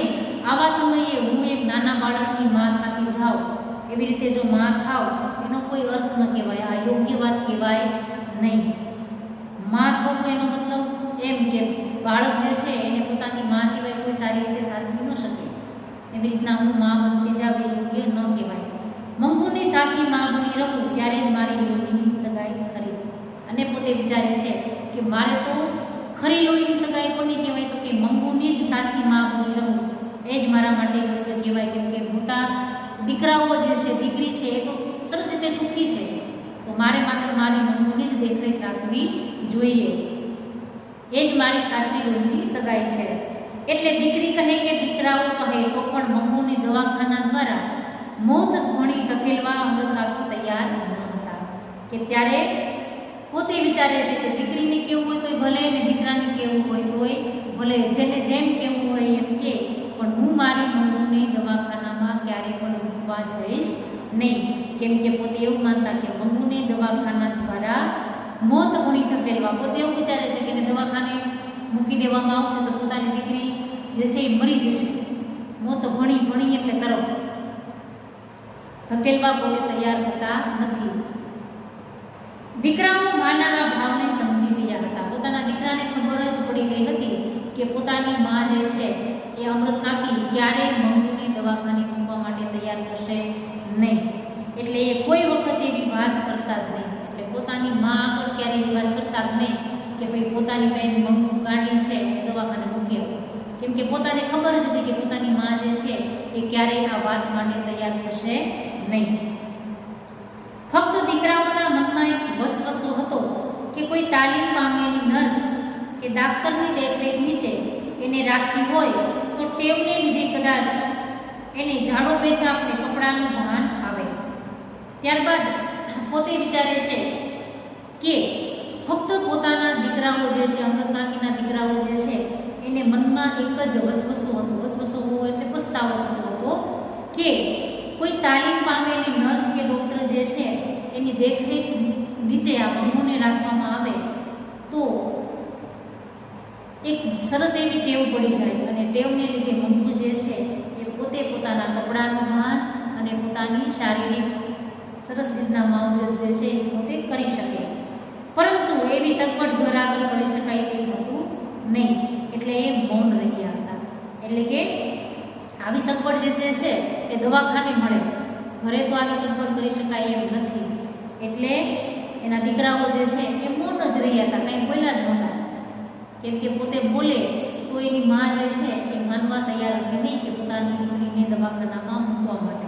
આવા સમયે હું એક નાના બાળકની માં થતી જાઉં, એવી રીતે જો માં થાવ એનો કોઈ અર્થ ન કહેવાય, આ યોગ્ય વાત કહેવાય નહીં. માં થવું એનો મતલબ એમ કે બાળક જે છે એને પોતાની માં સિવાય કોઈ સારી રીતે સાચવી ન શકે, એવી રીતના હું માં બનતી જાવ એ યોગ્ય ન કહેવાય. મંગુની સાચી માં બની રહું ત્યારે જ મારી લોહીની સગાઈ ખરી. અને પોતે વિચારે છે કે મારે તો ખરી લોહીની સગાઈ કોની કહેવાય, તો કે મંગુની જ સાચી માં બની રહું એ જ મારા માટે યોગ્ય કહેવાય. કેમ કે મોટા દીકરાઓ જે છે, દીકરી છે એ તો સરસ રીતે સુખી છે, તો મારે માત્ર મારી મંગુની જ દેખરેખ રાખવી જોઈએ, એ જ મારી સાચી લોહીની સગાઈ છે. એટલે દીકરી કહે કે દીકરાઓ કહે તો પણ મંગુને દવાખાના દ્વારા મોત ઘણી ધકેલવા અમૃત કાકી તૈયાર ન હતા. કે ત્યારે પોતે વિચારે છે કે દીકરીને કેવું હોય તોય ભલે, ને દીકરાને કેવું હોય તોય ભલે, જેને જેમ કેવું હોય એમ કે, પણ હું મારી મંગુને દવાખાનામાં ક્યારેય પણ મૂકવા જઈશ નહીં. કેમ કે પોતે એવું માનતા કે મંગુને દવાખાના દ્વારા મોત ઘણી ધકેલવા, પોતે એવું વિચારે છે કે એને દવાખાને મૂકી દેવામાં આવશે તો પોતાની દીકરી જે છે એ મરી જશે. મોત ઘણી એટલે તરફ ધકેલવા પોતે તૈયાર થતા નથી. દીકરાઓ માના ભાવને સમજી ગયા હતા. પોતાના દીકરાને ખબર જ પડી ગઈ હતી કે પોતાની માં જે છે એ અમૃત કાકી ક્યારેય મંગુને દવાખાને મૂકવા માટે તૈયાર થશે નહીં. એટલે એ કોઈ વખત એવી વાત કરતા જ નહીં. એટલે પોતાની માં આગળ ક્યારેય એવી વાત કરતા જ નહીં કે ભાઈ પોતાની બહેન મંગુ ગાડી છે એ દવાખાને મૂકે. કેમ કે પોતાને ખબર જ હતી કે પોતાની માં જે છે એ ક્યારેય આ વાત માટે તૈયાર થશે નહીં. ફક્ત દીકરાઓના મનમાં એક વસવસો હતો કે કોઈ તાલીમ પામેલી નર્સ કે ડાક્ટરની દેખરેખ નીચે એને રાખી હોય તો ટેવને લીધે કદાચ એને ઝાડો પેશાબ કે કપડાનું ભાન આવે. ત્યારબાદ પોતે વિચારે છે કે ફક્ત પોતાના દીકરાઓ જે છે, અમૃત કાકીના દીકરાઓ જે છે એને મનમાં એક જ વસવસો હતો. વસવસો એટલે પસ્તાવો થતો હતો કે કોઈ તાલીમ પામેલી નર્સ કે ડૉક્ટર જે છે એની દેખરેખ નીચે આ મંગુને રાખવામાં આવે તો એક સરસ એવી ટેવ પડી જાય, અને ટેવને લીધે મંગુ જે છે એ પોતે પોતાના કપડાનું ભાન અને પોતાની શારીરિક સરસ રીતના માવજત જે છે એ પોતે કરી શકે. પરંતુ એવી સગવડ ઘર આગળ કરી શકાય તેવું હતું નહીં, એટલે એ મૌન રહ્યા હતા. એટલે કે આવી સગવડ જે છે એ દવાખાને મળે, ઘરે તો આવી સગવડ કરી શકાય એમ નથી. એટલે એના દીકરાઓ જે છે એ મૌન જ રહ્યા હતા, કંઈ બોલ્યા જ નહોતા. કેમ કે પોતે બોલે તો એની માં જે છે એ માનવા તૈયાર હતી નહીં કે પોતાની દીકરીને દવાખાનામાં મૂકવા માટે.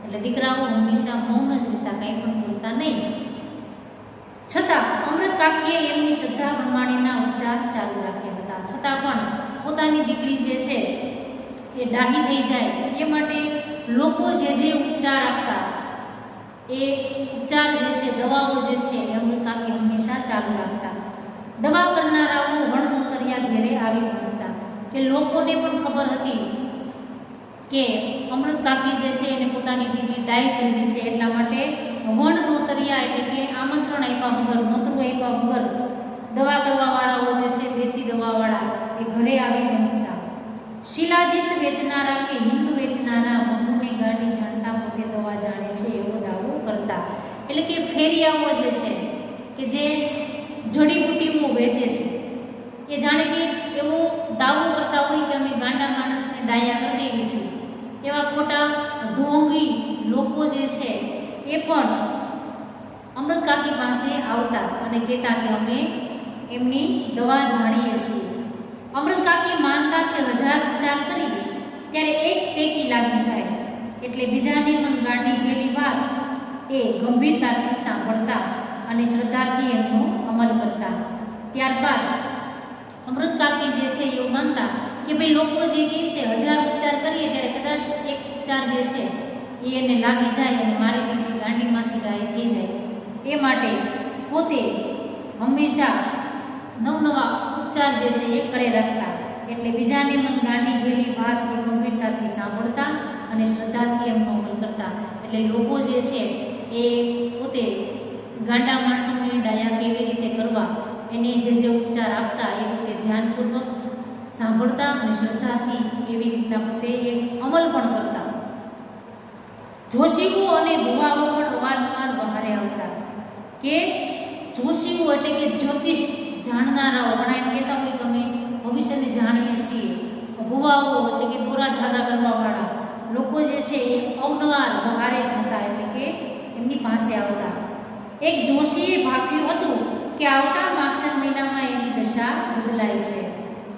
એટલે દીકરાઓ હંમેશા મૌન જ રહેતા, કંઈ પણ બોલતા નહીં. છતાં અમૃત કાકીએ એમની શ્રદ્ધા પ્રમાણેના ઉપચાર ચાલુ રાખ્યા હતા. છતાં પણ પોતાની દીકરી જે છે એ ડાહી થઈ જાય એ માટે લોકો જે ઉપચાર આપતા એ ઉપચાર જે છે, દવાઓ જે છે એ અમૃત કાકી હંમેશા ચાલુ રાખતા. દવા કરનારાઓ વણનોતરિયા ઘેરે આવી પહોંચતા કે લોકોને પણ ખબર હતી કે અમૃત કાકી જે છે એને પોતાની દીકરી ડાય કરવી છે, એટલા માટે વણનોતરિયા એટલે કે આમંત્રણ આપ્યા વગર, નોતરું આપ્યા વગર દવા કરવાવાળાઓ જે છે, દેશી દવાવાળા એ ઘરે આવી પહોંચતા. શિલાજીત વેચનારા કે હિંગ વેચનારા મંગુને ગાડી જાણતા પોતે દવા જાણે છે એવો દાવો કરતા. એટલે કે ફેરિયાઓ જે છે કે જે જડીબુટીઓ વેચે છે એ જાણે કે એવો દાવો કરતા હોય કે અમે ગાંડા માણસને ડાયા કરી દેવી છે. એવા ખોટા ઢોંગી લોકો જે છે એ પણ અમૃત કાકી પાસે આવતા અને કહેતા કે અમે એમની દવા જાણીએ છીએ. અમૃત કાકી માનતા કે 1000 ઉપચાર કરી ત્યારે એક ટેકી લાગી જાય એટલે બીજાને પણ ગાડી ગયેલી વાત એ ગંભીરતાથી સાંભળતા અને શ્રદ્ધાથી એમનો અમલ કરતા. ત્યારબાદ અમૃત કાકી જે છે એવું માનતા કે ભાઈ લોકો જે કહે છે 1000 ઉપચાર કરીએ ત્યારે કદાચ એક ઉપચાર જે છે એ એને લાગી જાય અને મારી દીકરી ગાંડીમાંથી ડાય થઈ જાય. એ માટે પોતે હંમેશા નવનવા ઉપચાર જે છે એ કરે રાખતા. એટલે બીજાને મન ગાંડી ગયેલી વાત એ ગંભીરતાથી સાંભળતા અને શ્રદ્ધાથી એમનો અમલ કરતા. એટલે લોકો જે છે એ પોતે ગાંડા માણસોને ડાયા કેવી રીતે કરવા એને જે ઉપચાર આપતા એ પોતે ધ્યાનપૂર્વક સાંભળતા અને શ્રદ્ધાથી એવી રીતના પોતે એક અમલ પણ કરતા. જોશીઓ અને ભુવાઓ પણ અવારનવાર બહારે આવતા. કે જોશીઓ એટલે કે જ્યોતિષ જાણનારાઓ, ઘણા એમ કહેતા હોય કે અમે ભવિષ્યને જાણીએ છીએ. ભુવાઓ એટલે કે દોરા ધાગા કરવાવાળા લોકો જે છે એ અવનવાર બહારે થતા, એટલે કે એમની પાસે આવતા. એક જોશીએ ભાગ્યું હતું કે આવતા માગશર મહિનામાં એની દશા બદલાય છે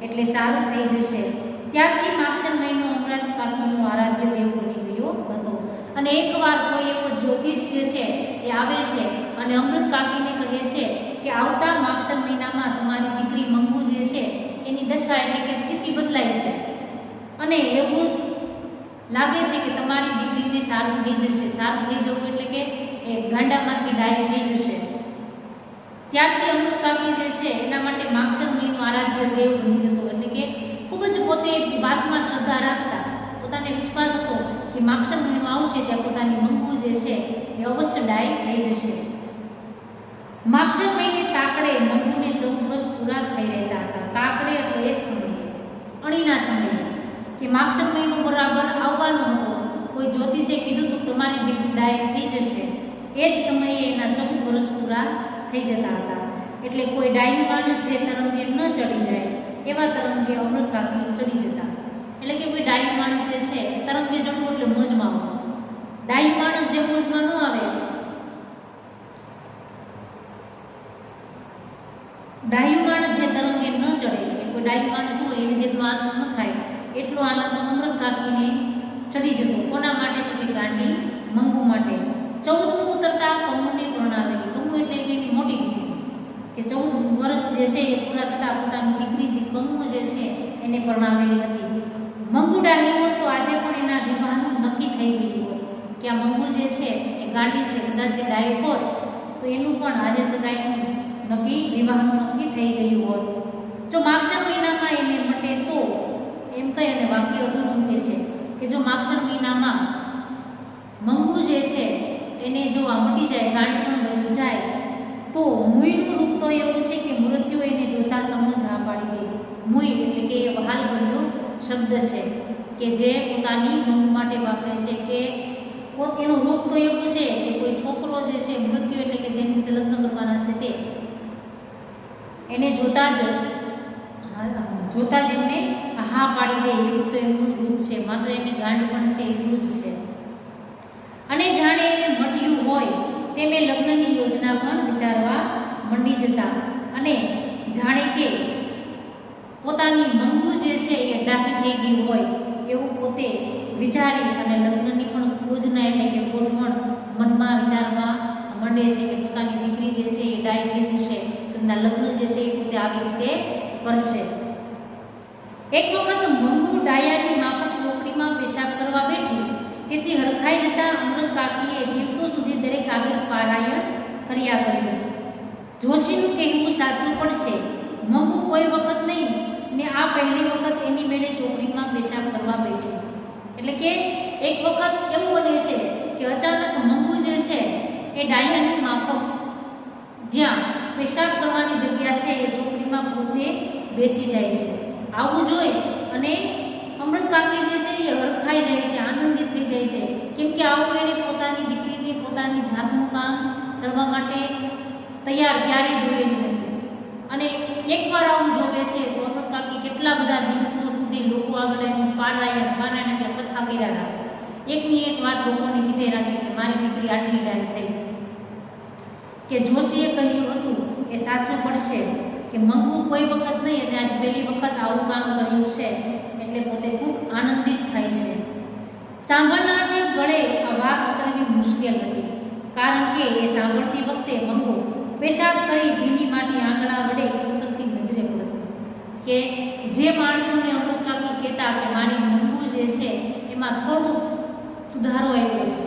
એટલે સારું થઈ જશે. ત્યારથી માગશર મહિનો અમૃત કાકીનો આરાધ્ય દેવ બની ગયો હતો. અને એકવાર કોઈ એવો જ્યોતિષ જે છે એ આવે છે અને અમૃત કાકીને કહે છે કે આવતા માગશર મહિનામાં તમારી દીકરી મંગુ જે છે એની દશા એટલે કે સ્થિતિ બદલાય છે અને એવું લાગે છે કે તમારી દીકરીને સારું થઈ જશે. સારું થઈ જવું એટલે કે એ ગાંડામાંથી ડાય થઈ જશે. ત્યારથી અમૃત કાકી જે છે એના માટે માગશર મહિનો આરાધ્ય દેવ બની જતો. એટલે કે ખૂબ જ પોતે વાતમાં શ્રદ્ધા રાખતા. પોતાને વિશ્વાસ હતો કે માગશર મહિનો આવશે ત્યાં પોતાની મંગુ જે છે એ અવશ્ય ડાય થઈ જશે. માગશર મહિને તાકડે મંગુને 14 વર્ષ પૂરા થઈ રહેતા હતા. તાકડે એટલે એ સમયે અણીના સમયે કે માગશર મહિનો બરાબર આવવાનો હતો. કોઈ જ્યોતિષે કીધું હતું તમારી દીકરી ડાય થઈ જશે. એ જ સમયે એના 14 વર્ષ પૂરા થઈ જતા હતા. એટલે કોઈ ડાયું માણસ જે તરંગે ન ચડી જાય એવા તરંગે અમૃત કાકી ચડી જતા. એટલે કે કોઈ ડાયું માણસ જે છે તરંગે ચડવું એટલે મોજમાં આવવું. ડાયું માણસ જે મોજમાં ન આવે, ડાયું માણસ જે તરંગે ન ચડે કે કોઈ ડાયું માણસ હોય એને જેટલો આનંદ ન થાય એટલો આનંદ અમૃત કાકીને ચડી જતો. કોના માટે? તો કે ગાંડી મંગુ માટે. 14મું ઉતરતા કમુને પરણાવેલી. કમુ એટલે કે એની મોટી દીકરી કે 14 વર્ષ જે છે એ પૂરા થતાં પોતાની દીકરી જે કમુ જે છે એને પરણાવેલી હતી. મંગુ ડાહી હોત તો આજે પણ એના વિવાહનું નક્કી થઈ ગયું હોત કે આ મંગુ જે છે એ ગાંડી છે. કદાચ જે ડાહી હોત તો એનું પણ આજે સગાઈનું નક્કી, વિવાહનું નક્કી થઈ ગયું હોત. જો માગશર મહિનામાં એને મટે તો એમ કહી અને વાક્ય અધૂરું મૂકે છે કે જો માગશર મહિનામાં મંગુ જે છે એને જો આ મટી જાય, ગાંડ પણ વયું જાય તો મુઈનું રૂપ તો એવું છે કે મૃત્યુ એને જોતા સમજ હા પાડી ગઈ. મુઈ એટલે કે એ વહાલ ભર્યો શબ્દ છે કે જે પોતાની મંગુ માટે વાપરે છે કે એનું રૂપ તો એવું છે કે કોઈ છોકરો જે છે મૃત્યુ એટલે કે જેની રીતે લગ્ન કરવાના છે તે એને જોતા જ એમને હા પાડી દે એવું તો એમનું રૂપ છે. માત્ર એને ગાંડ પણ છે એટલું જ છે. અને જાણે એને મટ્યું હોય તેમે લગ્નની યોજના પણ વિચારવા મંડી જતા. અને જાણે કે પોતાની મંગુ જે છે એ ડાહી થઈ ગઈ હોય એવું પોતે વિચારી અને લગ્નની પણ યોજના એટલે કે ગોઠવણ મનમાં વિચારવા મંડે છે કે પોતાની દીકરી જે છે એ ડાહી થઈ જશે, તેમના લગ્ન જે છે એ પોતે આવી રીતે કરશે. એક વખત મંગુ ડાયાની માફક ચોકડીમાં પેશાબ કરવા બેઠી. તેથી હરખાઈ જતા અમૃત કાકીએ દિવસો સુધી દરેક આગળ પારાયણ કર્યા કર્યું. જોશીનું કહેવું સાચું પડશે. મંગુ કોઈ વખત નહીં ને આ પહેલી વખત એની મેળે ચોકડીમાં પેશાબ કરવા બેઠી. એટલે કે એક વખત એવું બને છે કે અચાનક મંગુ જે છે એ ડાયાની માફક જ્યાં પેશાબ કરવાની જગ્યા છે એ ચોકડીમાં પોતે બેસી જાય છે. આવું જોઈ અને અમૃત કાકી જે છે એ હરખાઈ જાય છે, આનંદિત થઈ જાય છે. કેમ કે આવું એને પોતાની દીકરીને પોતાની જાતનું કામ કરવા માટે તૈયાર ક્યારેય જોયેલું નથી. અને એકવાર આવું જોવે છે તો અમૃત કાકી કેટલા બધા દિવસો સુધી લોકો આગળ એનું પારાયણ એટલે કથા કર્યા રાખે. એકની એક વાત લોકોને કીધે રાખે કે મારી દીકરી આટલી ડાય થઈ. કે જોશીએ કહ્યું હતું એ સાચું પડશે કે મંગુ કોઈ વખત નહીં અને આજ પહેલી વખત આવું કામ કર્યું છે એટલે પોતે ખૂબ આનંદિત થાય છે. સાંભળનારને ગળે આ વાત ઉતરવી મુશ્કેલ હતી. કારણ કે એ સાંભળતી વખતે મંગો પેશાબ કરી ભીની માટી આંગળા વડે ઉતરતી નજરે પડતી. કે જે માણસોને અમૃત કાકી કહેતા કે મારી મંગુ જે છે એમાં થોડો સુધારો આવ્યો છે,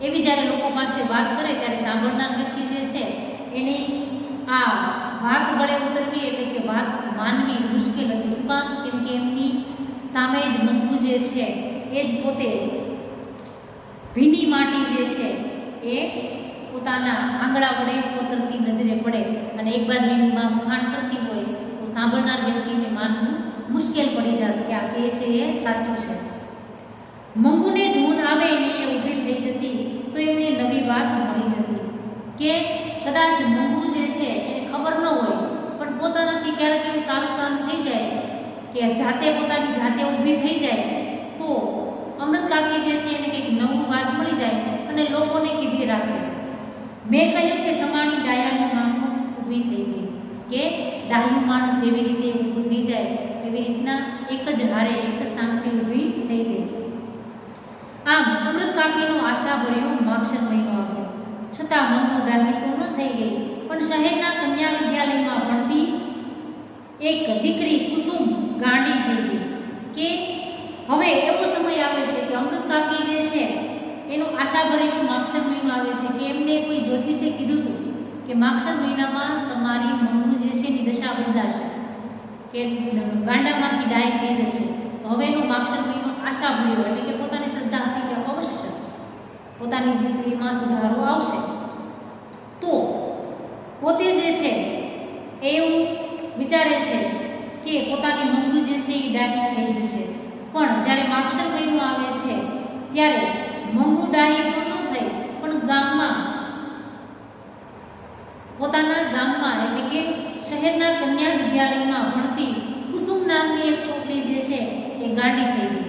એવી જ્યારે લોકો પાસે વાત કરે ત્યારે સાંભળનાર વ્યક્તિ જે છે એની આ વાત ગળે ઉતરવી એટલે કે વાત માનવી મુશ્કેલ હતી. શું કામ? કેમ કે એમની સામે જ મંગુ જે છે એ જ પોતે ભીની માટી જે છે એ પોતાના આંગળા વડે કોતરતી નજરે પડે અને એક બાજુ એની માં વખાણ કરતી હોય તો સાંભળનાર વ્યક્તિને માનવું મુશ્કેલ પડી જાય કે આ કહે છે એ સાચું છે. મંગુને ધૂન આવે ને એ ઊભી થઈ જતી તો એમને નવી વાત મળી જતી કે કદાચ મંગુ જે છે એને ખબર ન હોય પણ પોતાનાથી ક્યારેક એવું સારું કામ થઈ જાય કે જાતે પોતાની જાતે ઊભી થઈ જાય તો અમૃત કાકી જે છે એને કંઈક નવું વાત મળી જાય અને લોકોને કીધી રાખે. મેં કહ્યું કે સમાણી ડાયાની માં ઊભી થઈ ગઈ કે ડાહ્યું માણસ જેવી રીતે ઊભું થઈ જાય એવી રીતના એક જ હારે એક જ સામટી ઊભી થઈ ગઈ. આમ અમૃત કાકીનો આશાભર્યો માગશર મહિનો આવ્યો છતાં મનનું ડાહી તો ન થઈ ગઈ પણ શહેરના કન્યા વિદ્યાલયમાં ભણતી એક દીકરી કુસુમ ગાંડી થઈ ગઈ કે હવે એવો સમય આવે છે કે અમૃત કાકી જે છે એનો આશાભર્યો માગશર મહિનો આવે છે કે એમને કોઈ જ્યોતિષે કીધું હતું કે માગશર મહિનામાં તમારી મંગુ જે છે એની દશા બદલાશે કે ગાંડામાંથી ડાય થઈ જશે. તો હવે એનો માગશર મહિનો આશાભર્યો એટલે કે પોતાની શ્રદ્ધા હતી કે અવશ્ય પોતાની દીકરીમાં સુધારો આવશે. તો પોતે જે છે એવું વિચારે છે કે પોતાની મંગુ જે છે એ ડાહી થઈ જશે પણ જ્યારે માગશર મહિનો આવે છે ત્યારે મંગુ ડાહી તો ન થઈ પણ ગામમાં પોતાના ગામમાં એટલે કે શહેરના કન્યા વિદ્યાલયમાં ભણતી કુસુમ નામની એક છોકરી જે છે એ ગાંડી થઈ ગઈ.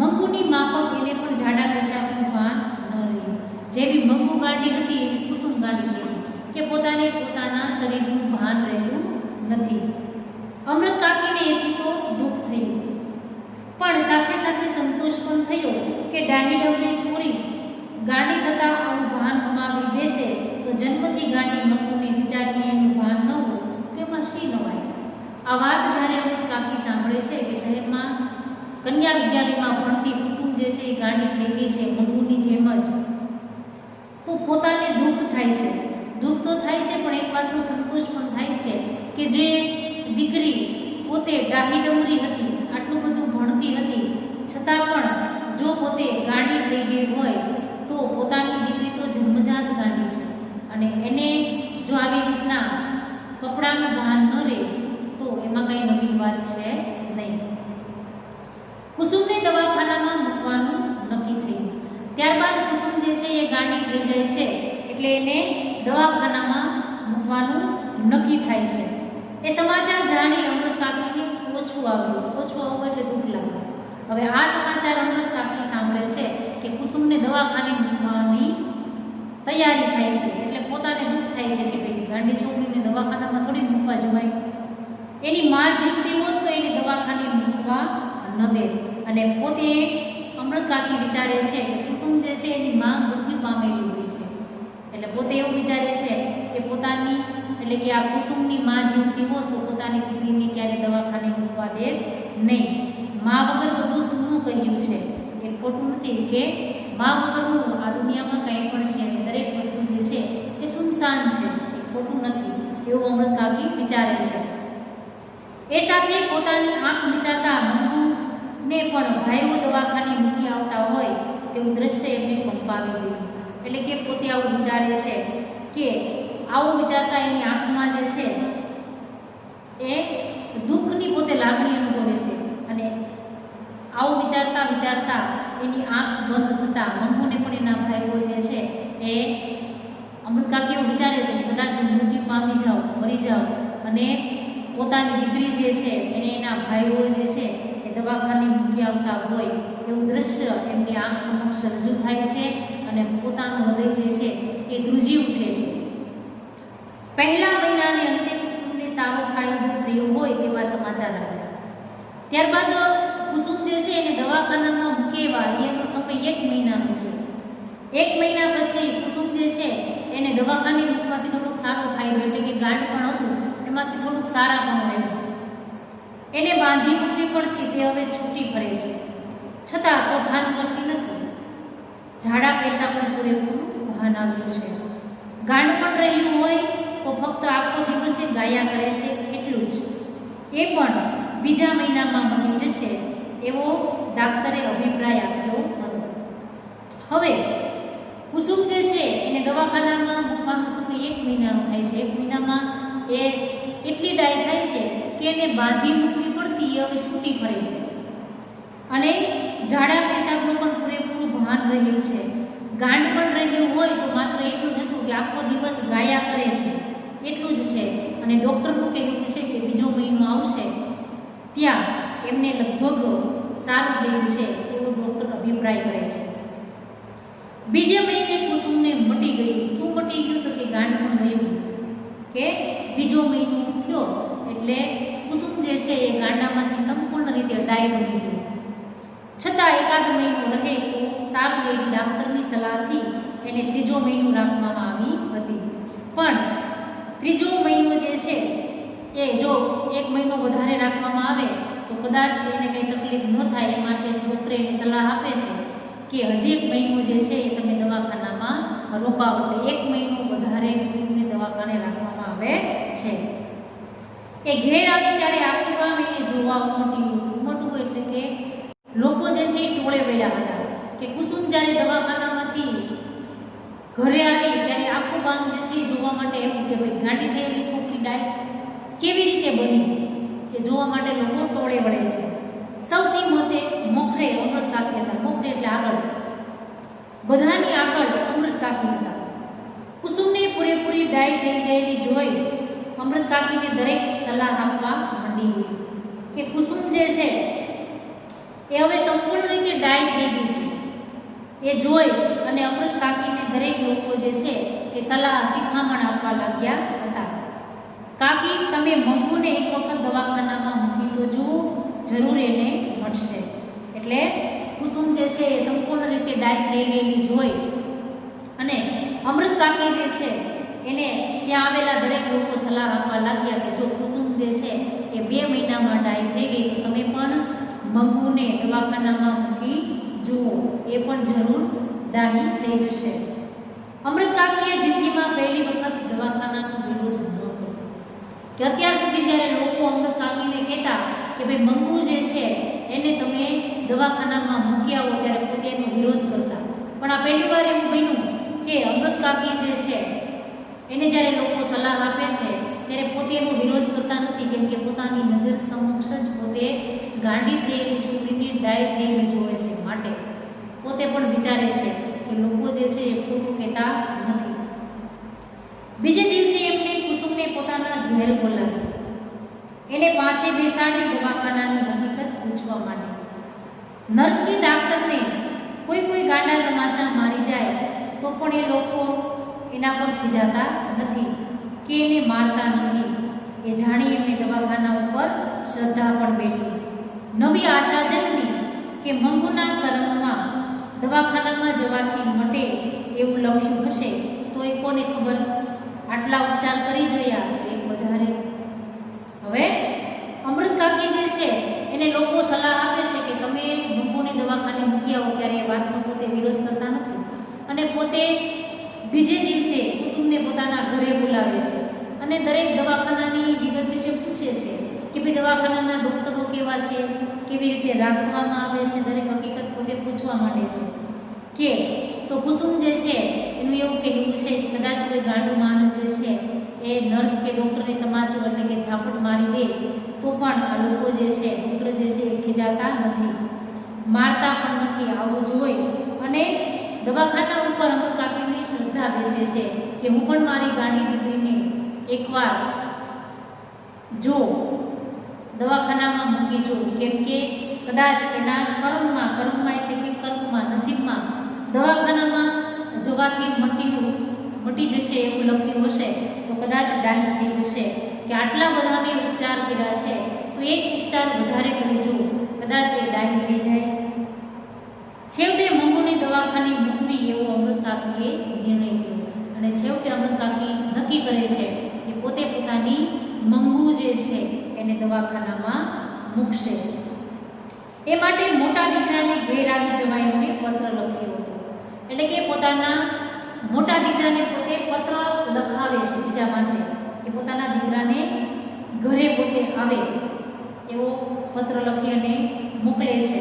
મંગુની માફક એને પણ જાડા પેશાબનું ભાન ન રહ્યું. જેવી મંગુ ગાંડી હતી એવી કુસુમ ગાંડી થઈ કે પોતાને પોતાના શરીરનું ભાન રહેતું નથી. અમૃત કાકીને એથી તો દુઃખ થયું પણ સાથે સાથે સંતોષ પણ થયો કે ડાહી ડબલી છોરી ગાંડી થતાં આવું ભાન ગુમાવી બેસે તો જન્મથી ગાંડી મંગુને વિચારીને એનું ભાન ન હોય તેમાં શી નવાય. આ વાત જ્યારે અમૃત કાકી સાંભળે છે કે શહેરમાં કન્યા વિદ્યાલયમાં ભણતી કુસુમ જે છે એ ગાંડી થઈ ગઈ છે મંગુની જેમ જ તો પોતાને દુઃખ થાય છે. દુઃખ તો થાય છે પણ એક વાતનો સંતોષ પણ થાય છે કે જે દીકરી પોતે ડાહી ડમરી હતી આટલું બધું ભણતી હતી છતાં પણ જો પોતે ગાંડી થઈ ગઈ હોય તો પોતાની દીકરી તો જન્મજાત ગાંડી છે અને એને જો આવી રીતના કપડાનું ભાન ન રહે તો એમાં કંઈ નવી વાત છે નહીં. કુસુમને દવાખાનામાં મૂકવાનું નક્કી થયું. ત્યારબાદ કુસુમ જે છે એ ગાંડી થઈ જાય છે એટલે એને દવાખાનામાં મૂકવાનું નક્કી થાય છે. એ સમાચાર જાણી અમૃત કાકીને ઓછું આવ્યું એટલે દુઃખ લાગ્યું. હવે આ સમાચાર અમૃત કાકી સાંભળે છે કે કુસુમને દવાખાને મૂકવાની તૈયારી થાય છે એટલે પોતાને દુઃખ થાય છે કે ભાઈ ગાંડી છોકરીને દવાખાનામાં થોડી મૂકવા જવાય. એની માં જીવતી હોત તો એને દવાખાને મૂકવા ન દે અને પોતે અમૃત કાકી વિચારે છે કે કુસુમ જે છે એની માં મૃત્યુ પામેલી હોય છે એટલે પોતે એવું વિચારે છે કે પોતાની એટલે કે આ કુસુમની માં જીવતી હોત તો પોતાની દીકરીને ક્યારે દવાખાને મૂકવા દે નહીં. માં વગર બધું સૂનું કહ્યું છે એ ખોટું નથી કે માં વગરનું આ દુનિયામાં કંઈ પણ છે અને દરેક વસ્તુ જે છે એ સુનસાન છે એ ખોટું નથી એવું અમૃત કાકી વિચારે છે. એ સાથે પોતાની આંખ વિચારતા મંગુને પણ ભાઈઓ દવાખાને મૂકી આવતા હોય તેવું દ્રશ્ય એમને કંપાવી ગયું. એટલે કે પોતે આવું વિચારે છે કે આવું વિચારતા એની આંખમાં જે છે એ દુઃખની પોતે લાગણી અનુભવે છે અને આવું વિચારતા વિચારતા એની આંખ બંધ થતાં મંગુને પણ એના ભાઈઓ જે છે એ અમૃત કાકી એવું વિચારે છે કે કદાચ હું મૃત્યુ પામી જાઉં મરી જાઉં અને પોતાની દીકરી જે છે એને એના ભાઈઓ જે છે એ દવાખાને મૂકી આવતા હોય એવું દ્રશ્ય એમની આંખ સમક્ષ રજૂ થાય છે અને પોતાનું હૃદય જે છે એ ધ્રુજી ઉઠે છે. પહેલા મહિનાને અંતે કુસુમને સારો ફાયદો થયો હોય તેવા સમાચાર આવ્યા. ત્યારબાદ કુસુમ જે છે એને દવાખાનામાં મૂકેવા એનો સમય 1 મહિનાનો થયો. 1 મહિના પછી કુસુમ જે છે એને દવાખાને મૂકવાથી થોડોક સારો ફાયદો, એટલે કે ગાંઠ પણ હતું એમાંથી થોડુંક સારા પણ આવ્યું. એને બાંધી મૂકવી પડતી, તે હવે છૂટી ફરે છે, છતાં તો ભાન કરતી નથી. ઝાડા પેશાબ પણ પૂરેપૂરું ભાન આવ્યું છે. ગાંઠ પણ રહ્યું હોય તો ફક્ત આખો દિવસે ગાયા કરે છે એટલું જ. એ પણ બીજા મહિનામાં મટી જશે એવો ડાક્ટરે અભિપ્રાય આપ્યો હતો. હવે કુસુમ જે છે એને દવાખાનામાં મૂકવાનો સમય 1 મહિનાનો થાય છે. 1 મહિનામાં એ એટલી ડાય થાય છે કે એને બાંધી મૂકવી પડતી, એ હવે છૂટી ફરે છે. અને ઝાડા પેશાબનું પણ પૂરેપૂરું ભાન રહ્યું છે. ગાંઠ પણ રહ્યું હોય તો માત્ર એટલું જ હતું કે આખો દિવસ ગાયા કરે છે એટલું જ છે. અને ડૉક્ટરનું કહેવું છે કે બીજો મહિનો આવશે ત્યાં એમને લગભગ સારું થઈ જશે એવો ડૉક્ટર અભિપ્રાય કરે છે. બીજે મહિને કુસુમને મટી ગયું. શું મટી ગયું? તો કે ગાંઠ પણ ગયું. કે બીજો મહિનો થયો એટલે કુસુમ જે છે એ ગાંડામાંથી સંપૂર્ણ રીતે ડાય બની ગયું. છતાં એકાદ મહિનો રહે તો સારું એવી ડાક્ટરની સલાહથી એને ત્રીજો મહિનો રાખવામાં આવી હતી. પણ ત્રીજો મહિનો જે છે એ જો 1 મહિનો વધારે રાખવામાં આવે તો કદાચ એને કંઈ તકલીફ ન થાય, એ માટે ડૉક્ટરે એને સલાહ આપે છે કે હજી 1 મહિનો જે છે એ તમે દવાખાનામાં રોકાવો. એટલે 1 મહિનો વધારે કુસુમને દવાખાને રાખવામાં આવે છે. એ ઘેર આવી ત્યારે આખું ગામ એને જોવા ઉમટ્યું હતું. ઉમટવું એટલે કે લોકો જે છે એ ટોળે વળ્યા હતા કે કુસુમ જ્યારે દવાખાનામાંથી ઘરે આવી ત્યારે આખું ગામ જે છે એ જોવા માટે એવું કે ભાઈ ગાંડી થયેલી છોકરી ડાય કેવી રીતે બની એ જોવા માટે લોકો ટોળે વળે છે. સૌથી મોખરે અમૃત કાકી હતા. મોખરે એટલે આગળ, બધાની આગળ અમૃત કાકી હતા. કુસુમને પૂરેપૂરી ડાય થઈ ગયેલી જોઈ અમૃત કાકીને દરેક સલાહ આપવા માંડી કે કુસુમ જે છે એ હવે સંપૂર્ણ રીતે ડાય થઈ ગઈ છે. એ જોઈ અને અમૃત કાકીને દરેક લોકો જે છે એ સલાહ શિખામણ આપવા લાગ્યા હતા. કાકી, તમે મંગુને એક વખત દવાખાનામાં મૂકી તો જુઓ, જરૂર એને મળશે. એટલે કુસુમ જે છે એ સંપૂર્ણ રીતે ડાય થઈ ગયેલી જોઈ અને અમૃત કાકી જે છે એને ત્યાં આવેલા દરેક લોકો સલાહ આપવા લાગ્યા કે જો કુસુમ જે છે એ 2 મહિનામાં ડાય થઈ ગઈ તો તમે પણ મંગુને દવાખાનામાં મૂકી જુઓ, એ પણ જરૂર ડાહી થઈ જશે. અમૃત કાકીએ જિંદગીમાં પહેલી વખત દવાખાનાનો વિરોધ ન કર્યો. કે અત્યાર સુધી જ્યારે લોકો અમૃત કાકીને કહેતા કે ભાઈ મંગુ જે છે એને તમે દવાખાનામાં મૂકી આવો ત્યારે પોતે એનો વિરોધ કરતા. પણ આ પહેલી વાર એવું બન્યું કે અમૃત કાકી જે છે એને જ્યારે લોકો સલાહ આપે છે ત્યારે પોતે એનો વિરોધ કરતા નથી, કેમ કે પોતાની નજર સમક્ષ જ પોતે ગાંડી થયેલી છોકરીને ડાય થયેલી જોવે છે. માટે પોતે પણ વિચારે છે કે લોકો જે છે એ ખોટું કહેતા નથી. બીજે દિવસે એમને કુસુમને પોતાના ઘેર બોલાવી એને પાસે બેસાડી દવાખાનાની હકીકત પૂછવા માંડી. નર્સ કે ડાક્ટરને કોઈ ગાંડા તમાચા મારી જાય તો પણ એ લોકો એના પર ખીજાતા નથી કે એને મારતા નથી. એ જાણી એમને દવાખાના ઉપર શ્રદ્ધા પણ બેઠી. નવી આશા જન્મી કે મંગુના કર્મમાં દવાખાનામાં જવાથી મટે એવું લખ્યું હશે તો એ કોને ખબર. આટલા ઉપચાર કરી જોયા એક વધારે. હવે અમૃત કાકી જે છે એને લોકો સલાહ આપે છે કે તમે મંગુને દવાખાને મૂકી આવો ત્યારે એ વાતનો પોતે વિરોધ કરતા નથી અને પોતે બીજે દિવસે કુસુમને પોતાના ઘરે બોલાવે છે અને દરેક દવાખાનાની વિગત વિશે પૂછે છે કે ભાઈ દવાખાનાના ડૉક્ટરો કેવા છે, કેવી રીતે રાખવામાં આવે છે, દરેક હકીકત પોતે પૂછવા માંડે છે. કે તો કુસુમ જે છે એનું એવું કહેવું છે કે કદાચ કોઈ ગાંડું માણસ જે છે એ નર્સ કે ડૉક્ટરને તમાચો એટલે કે ઝાપટ મારી દે તો પણ આ લોકો જે છે ડૉક્ટર જે છે એ ખીજાતા નથી, મારતા પણ નથી. આવું જોઈ અને દવાખાના ઉપર અમૃત કાકીની શ્રદ્ધા બેસે છે કે હું પણ મારી ગાંડી દીકરીને એકવાર જો દવાખાનામાં મૂકી જોઉં, કેમ કે કદાચ એના કર્મમાં એટલે કે કર્મમાં નસીબમાં દવાખાનામાં જવાથી મટી જશે એવું લખ્યું હશે તો કદાચ ડાહી થઈ જશે કે આટલા બધા મેં ઉપચાર કર્યા છે તો એક ઉપચાર વધારે કરી જો, કદાચ એ ડાહી થઈ જાય. છેવટે મંગુને દવાખાને મૂકવી એવું અમૃત પોતાની મંગુ જે છે એને દવાખાનામાં મૂકશે. એ માટે મોટા દીકરાને ઘેર આવી જવા એમને પત્ર લખ્યો હતો. એટલે કે પોતાના મોટા દીકરાને પોતે પત્ર લખાવે છે બીજા પાસે કે પોતાના દીકરાને ઘરે પોતે આવે એવો પત્ર લખી અને મોકલે છે.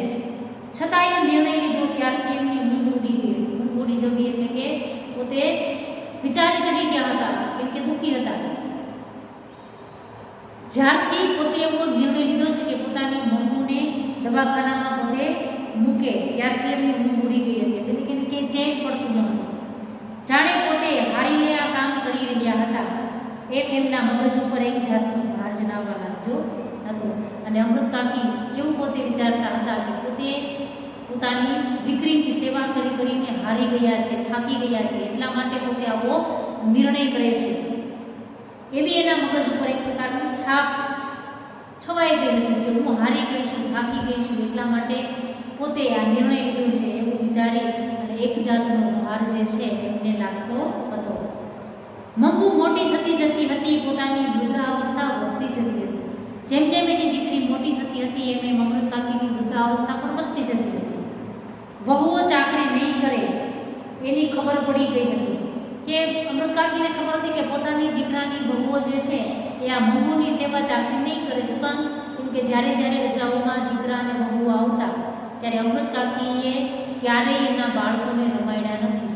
છતાં એ નિર્ણય લીધો ત્યારથી એમની ઊંઘ ઉડી ગઈ હતી. ઊંઘ ઉડી જવી એટલે કે પોતે વિચારી ચડી ગયા હતા, કેમ કે દુઃખી હતા. જ્યારથી પોતે એવો નિર્ણય લીધો છે કે પોતાની મંગુને દવાખાનામાં પોતે મૂકે, ત્યારથી એમની ઊંઘ ઉડી ગઈ હતી. એટલે કે ચેન પડતું ન હતું. જાણે પોતે હારીને આ કામ કરી રહ્યા હતા એમ એમના મગજ ઉપર એક જાતનો ભાર જણાવવા લાગ્યો હતો. અને અમૃત કાકી એવું પોતે વિચારતા હતા કે પોતે પોતાની દીકરીની સેવા કરી કરીને હારી ગયા છે, થાકી ગયા છે, એટલા માટે પોતે આવો નિર્ણય કરે છે. એવી એના મગજ ઉપર એક પ્રકારની છાપ છવાઈ ગઈ હતી કે હું હારી ગઈ છું, થાકી ગઈ છું, એટલા માટે પોતે આ નિર્ણય લીધો છે એવું વિચારી અને એક જાતનો ભાર જે છે એમને લાગતો હતો. મંગુ મોટી થતી જતી હતી, પોતાની વૃદ્ધાવસ્થા વધતી જતી હતી. જેમ જેમ એની દીકરી મોટી થતી હતી એમ એમ અમૃત કાકીની વૃદ્ધાવસ્થા પણ વધતી જતી હતી. વહુઓ ચાકરી નહીં કરે એની ખબર પડી ગઈ હતી કે અમૃત કાકીને ખબર હતી કે પોતાની દીકરાની વહુઓ જે છે એ આ મંગુની સેવા ચાકરી નહીં કરે. શું કામ? કેમ કે જ્યારે જ્યારે રજાઓમાં દીકરા અને વહુઓ આવતા ત્યારે અમૃત કાકીએ ક્યારેય એના બાળકોને રમાડ્યા નથી,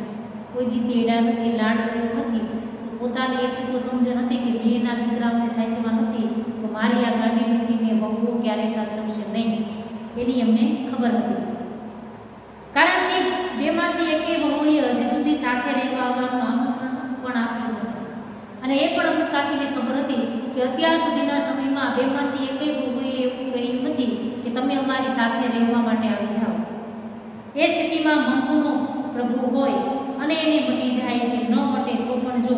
કોઈ દી તેડા નથી, લાડ કર્યો નથી. તો પોતાને એટલી તો સમજણ હતી કે મેં એના દીકરાઓને સાચવા નથી તો મારી આ ગાંડી દીકરીને વહુઓ ક્યારેય સાચવશે નહીં, એની અમને ખબર હતી. કારણ કે બેમાંથી એકેય વહુએ હજી સુધી સાથે રહેવા આવવાનું આમંત્રણ પણ આપ્યું નથી. અને એ પણ અમૃત કાકીને ખબર હતી કે અત્યાર સુધીના સમયમાં બેમાંથી એકેય વહુએ એવું કહ્યું નથી કે તમે અમારી સાથે રહેવા માટે આવી જાઓ. એ સ્થિતિમાં મંગુનો પ્રભુ હોય અને એને મટી જાય કે ન મટે તો પણ જો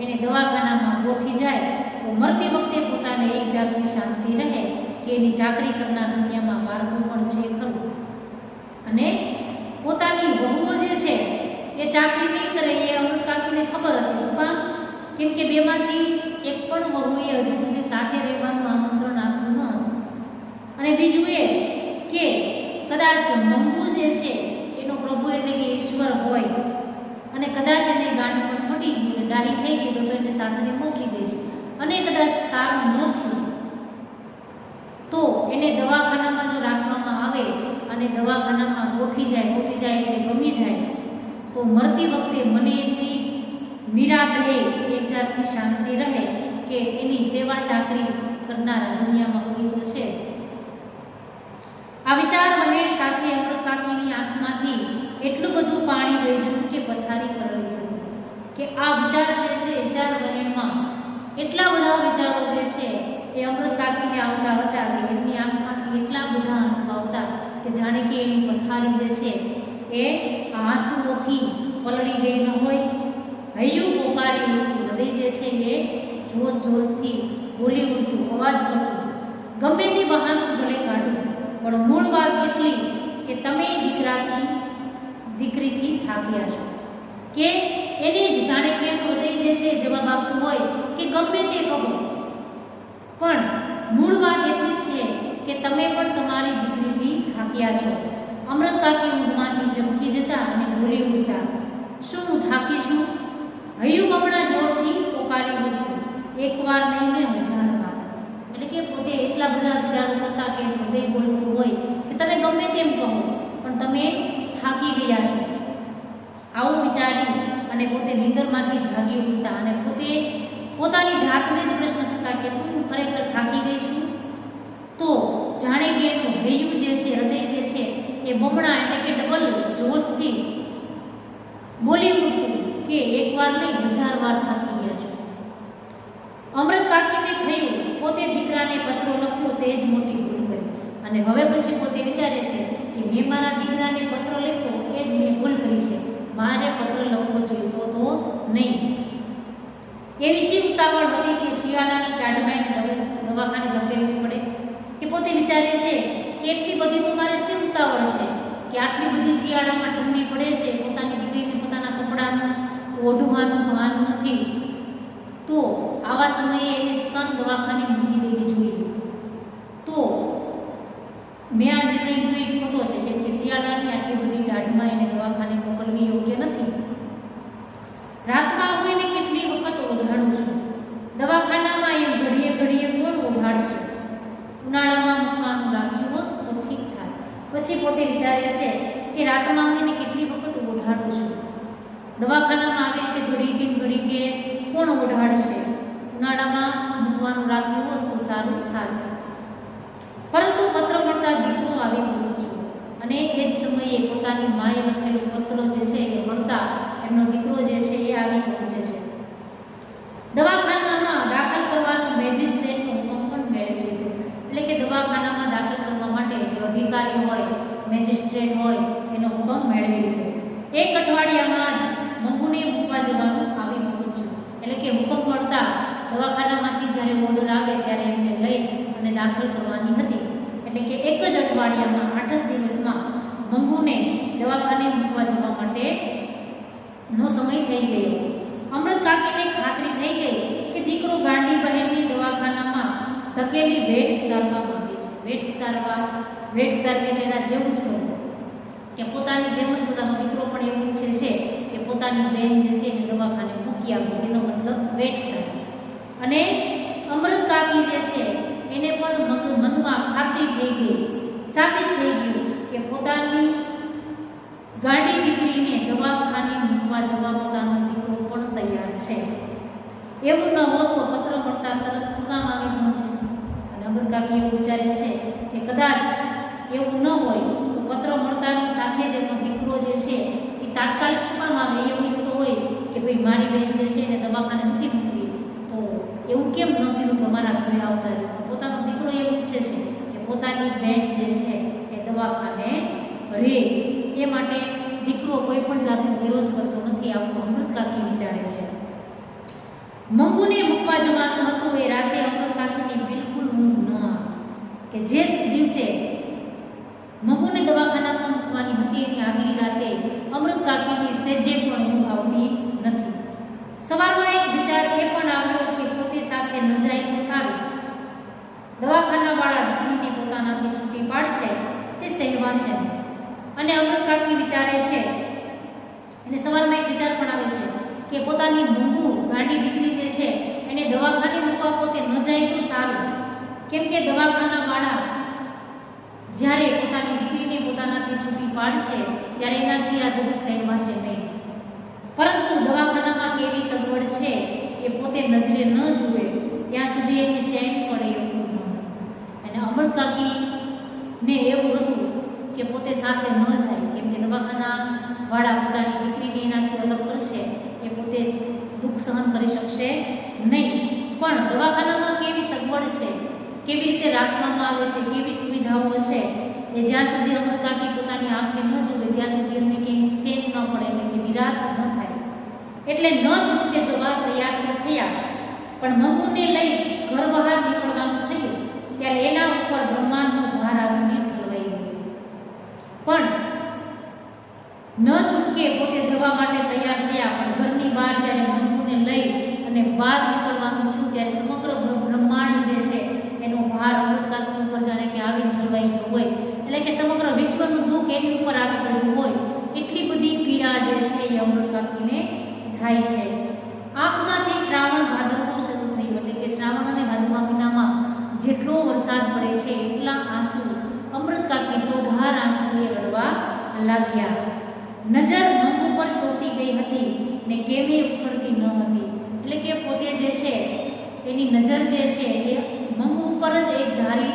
એને દવાખાનામાં ગોઠી જાય તો મરતી વખતે પોતાને એક જાતની શાંતિ રહે કે એની ચાકરી કરનાર દુનિયામાં બાળકો પણ છે ખરું. અને પોતાની વહુઓ જે છે એ ચાકરી નહીં કરે એ અમૃત કાકીને ખબર હતી. શું કામ? કેમ કે બેમાંથી એક પણ વહુએ હજી સુધી સાથે રહેવાનું આમંત્રણ આપ્યું ન હતું. અને બીજું એ કે કદાચ મંગુ જે છે એનો પ્રભુ એટલે કે ઈશ્વર હોય અને કદાચ એને ગાંઠ પણ મટી ગયું, ડાહી થઈ ગઈ તો એને સાસરે મોકલી દઈશ. અને કદાચ સારું ન થયું તો એને દવાખાનામાં જો રાખવામાં આવે અને દવાખાનામાં ગોઠી જાય એટલે ગમી જાય તો મરતી વખતે મને એટલી નિરાત રહે, એક જાતની શાંતિ રહે કે એની સેવા ચાકરી કરનારા દુનિયામાં કોઈ તો છે. આ વિચાર વહેણ સાથે અમૃત કાકીની આંખમાંથી એટલું બધું પાણી વહી જતું કે પથારી પર રહી જતું કે આ વિચાર જે છે વિચાર વહેણમાં એટલા બધા વિચારો જે છે એ અમૃત કાકીને આવતા હતા કે એમની આંખમાંથી એટલા બધા આંસુ આવતા કે જાણે કે એની પથારી જે છે એ આંસુઓથી પલળી ગઈ ન હોય. હૈયું પોકારી ઉઠતું, હૃદય જે છે એ જોર જોરથી બોલી ઉઠતું, અવાજ કરતું, ગમે તે બહાનું ભલે કાઢું પણ મૂળ વાત એટલી કે તમે દીકરીથી થાક્યા છો કે એને જ જાણે કે હૃદય જે છે જવાબ આપતું હોય કે ગમે તે કહો પણ મૂળ વાત એટલી જ છે કે તમે પણ તમારી દીકરીથી થાક્યા છો. અમૃત કાકી ઊંઘમાંથી ચમકી જતા અને બોલી ઉઠતા, શું હું થાકી છું? હૈયું બમણા જોરથી પોકારી ઉઠતું, એકવાર નહીં ને 1000 વાર. એટલે કે પોતે એટલા બધા વિચારો કરતા કે હૃદય બોલતું હોય કે તમે ગમે તેમ કહો પણ તમે થાકી ગયા છો. આવું વિચારી અને પોતે નીંદરમાંથી જાગી ઉઠતા અને પોતે પોતાની જાતને જ પ્રશ્ન કરતા કે શું હું ખરેખર થાકી ગઈ છું? તો જાણે કે એનું હૈયું જે છે, હૃદય જે છે એ બમણા એટલે કે ડબલ જોશથી બોલી ઉઠતું કે એકવાર નહીં 1000 વાર થાકી ગયા છો. અમૃત કાકીને થયું પોતે દીકરાને પત્રો લખ્યો તે જ મોટી ભૂલ કરી અને હવે પછી પોતે વિચારે છે કે મેં મારા દીકરાને પત્ર લખ્યો એ જ મેં ભૂલ કરી છે, મારે પત્ર લખવો જોઈતો તો નહીં. એવી શી ઉતાવળ હતી કે શિયાળાની ટાઢમાં એને દવાખાને ધકેલવી પડે કે પોતે વિચારે છે કે એટલી બધી તો મારે શી ઉતાવળ છે કે આટલી બધી શિયાળામાં ઠંડી પડે છે, પોતાની દીકરીને પોતાના કપડાનું ઓઢવાનું ભાન નથી. તો આવા સમયે એને શું કામ દવાખાને મૂકી દેવી જોઈએ? તો મેં આ નિર્ણય લીધો એ ખોટો છે, કેમ કે શિયાળાની આટલી બધી ટાઢમાં એને દવાખાને મોકલવી યોગ્ય નથી. રાતમાં હું એને કેટલી વખત ઓઢાડું છું. દવાખાનામાં એમ ઘડીએ ઘડીએ કોણ ઓઢાડશે? ઉનાળામાં મૂકવાનું રાખ્યું હોત તો ઠીક થાય. પછી પોતે વિચારે છે કે રાતમાં હું એને કેટલી વખત ઓઢાડું છું. દવાખાનામાં આવી રીતે ઘડી કે કોણ ઓઢાડશે? ઉનાળામાં મૂકવાનું રાખ્યું હોત તો સારું થાય. પરંતુ પત્ર મળતા દીકરો આવી પહોંચ્યો અને એ જ સમયે પોતાની માએ લખેલો પત્ર જે છે એ મળતા એમનો દીકરો જે છે એ આવી પહોંચે છે. દવાખાનામાં દાખલ કરવાનો મેજિસ્ટ્રેટનો હુકમ પણ મેળવી લીધો. એટલે કે દવાખાનામાં દાખલ કરવા માટે જે અધિકારી હોય, મેજિસ્ટ્રેટ હોય, એનો હુકમ મેળવી લીધો. એક અઠવાડિયામાં જ મંગુને મૂકવા જવાનું આવી પહોંચ્યું. એટલે કે હુકમ મળતા દવાખાનામાંથી જ્યારે ઓર્ડર આવે ત્યારે એમને લઈ અને દાખલ કરવાની હતી. એટલે કે એક જ અઠવાડિયામાં 8 જ દિવસમાં મંગુને દવાખાને મૂકવા જવા માટેનો સમય થઈ ગયો. અમૃત કાકીને ખાતરી થઈ ગઈ કે દીકરો ગાંડી બહેનની દવાખાનામાં ધકેલી વેઠ ઉતારવા માંગે છે. વેઠ ઉતારવી એટલે એના જેવું જ કહ્યું કે પોતાની જેમ જ પોતાનો દીકરો પણ એવું ઈચ્છે છે કે પોતાની બહેન જે છે એને દવાખાને મૂકી આવવું. એનો મતલબ વેઠ ઉતારવી. અને અમૃત કાકી જે છે એને પણ મનમાં ખાતરી થઈ ગઈ, સાબિત થઈ ગયું કે પોતાની ગાંડી દીકરીને દવાખાને મૂકવા જવા પોતાનો દીકરો પણ તૈયાર છે. એવું ન હોત તો પત્ર મળતા તરત શું કામ આવી પહોંચે? અને અમૃત કાકી એવું વિચારે છે કે કદાચ એવું ન હોય તો પત્ર મળતાની સાથે જ એનો દીકરો જે છે એ તાત્કાલિક શું કામ આવે? એવું ઈચ્છતો હોય કે ભાઈ મારી બહેન જે છે એને દવાખાને નથી મૂકવી, તો એવું કેમ ન કીધું કે અમારા ઘરે આવતા રહ્યું? પોતાનો દીકરો એવું ઈચ્છે છે કે પોતાની બહેન જે છે એ દવાખાને રહે. એ માટે દીકરો કોઈ પણ જાતનો વિરોધ કરતો નથી, આવું અમૃત કાકી વિચારે છે. મંગુને મૂકવા જવાનું હતું એ રાતે અમૃત કાકીને બિલકુલ ઊંઘ ન આવે. કે જે દિવસે મંગુને દવાખાનામાં મૂકવાની હતી એની આગલી રાતે અમૃત કાકીને સહેજે પણ ઊંઘ આવતી નથી. સવારમાં એક વિચાર એ પણ આવ્યો કે પોતે સાથે ન જાય તો સારું. દવાખાનાવાળા દીકરીને પોતાનાથી છૂટી પાડશે તે સહેવાશે નહીં. અને અમૃત કાકી વિચારે છે, એને સવારમાં એક વિચાર પણ આવે છે કે પોતાની મંગુ ગાંડી દીકરી જે છે એને દવાખાને મૂકવા પોતે ન જાય તો સારું. કેમ કે દવાખાનાવાળા જ્યારે પોતાની દીકરીને પોતાનાથી છૂટી પાડશે ત્યારે એનાથી આ દુઃખ સહેવાશે નહીં. પરંતુ દવાખાનામાં કેવી સગવડ છે એ પોતે નજરે ન જુએ ત્યાં સુધી એને ચેન પડે એવું ન હતું. અને અમૃત કાકીને એવું હતું કે પોતે સાથે ન જાય, કેમ કે દવાખાનાવાળા પોતાની દીકરીને એનાથી અલગ કરશે, એ પોતે દુઃખ સહન કરી શકશે નહીં. પણ દવાખાનામાં કેવી સગવડ છે, કેવી રીતે રાખવામાં આવે છે, કેવી સુવિધાઓ છે, એ જ્યાં સુધી અમૃત કાકી પોતાની આંખે ન જુએ ત્યાં સુધી એમને કંઈ ચેન ન પડે, એટલે કે નિરાશ ન થાય. એટલે ન છૂટકે જવા તૈયાર તો થયા, પણ મંગુને લઈ ઘર બહાર નીકળવાનું થયું ત્યારે એના ઉપર બ્રહ્માંડનો ભાર આવીને ઠલવાઈ ગયો. પણ ન છૂટકે પોતે જવા માટે તૈયાર થયા, પણ ઘરની બહાર જ્યારે મંગુને લઈ અને બહાર નીકળવાનું થયું ત્યારે સમગ્ર બ્રહ્માંડ જે છે એનો ભાર અમૃત કાકી ઉપર જાણે કે આવીને ઠલવાઈ ગયો હોય. એટલે કે સમગ્ર વિશ્વનું દુઃખ એની ઉપર આવી પડ્યું હોય. એટલી બધી પીડા જે છે એ અમૃત કાકીને થાય છે. આંખમાંથી શ્રાવણ ભાદરવો શરૂ થયું. એટલે કે શ્રાવણ અને ભાદરવા મહિનામાં જેટલો વરસાદ પડે છે એટલા આંસુ અમૃત કાકી ચોધાર આંસુએ રડવા લાગ્યા. નજર મંગુ પર ચોંટી ગઈ હતી ને કેમે ઉખડતી ન હતી. એટલે કે પોતે જે છે એની નજર જે છે એ મંગુ ઉપર જ એક ધારી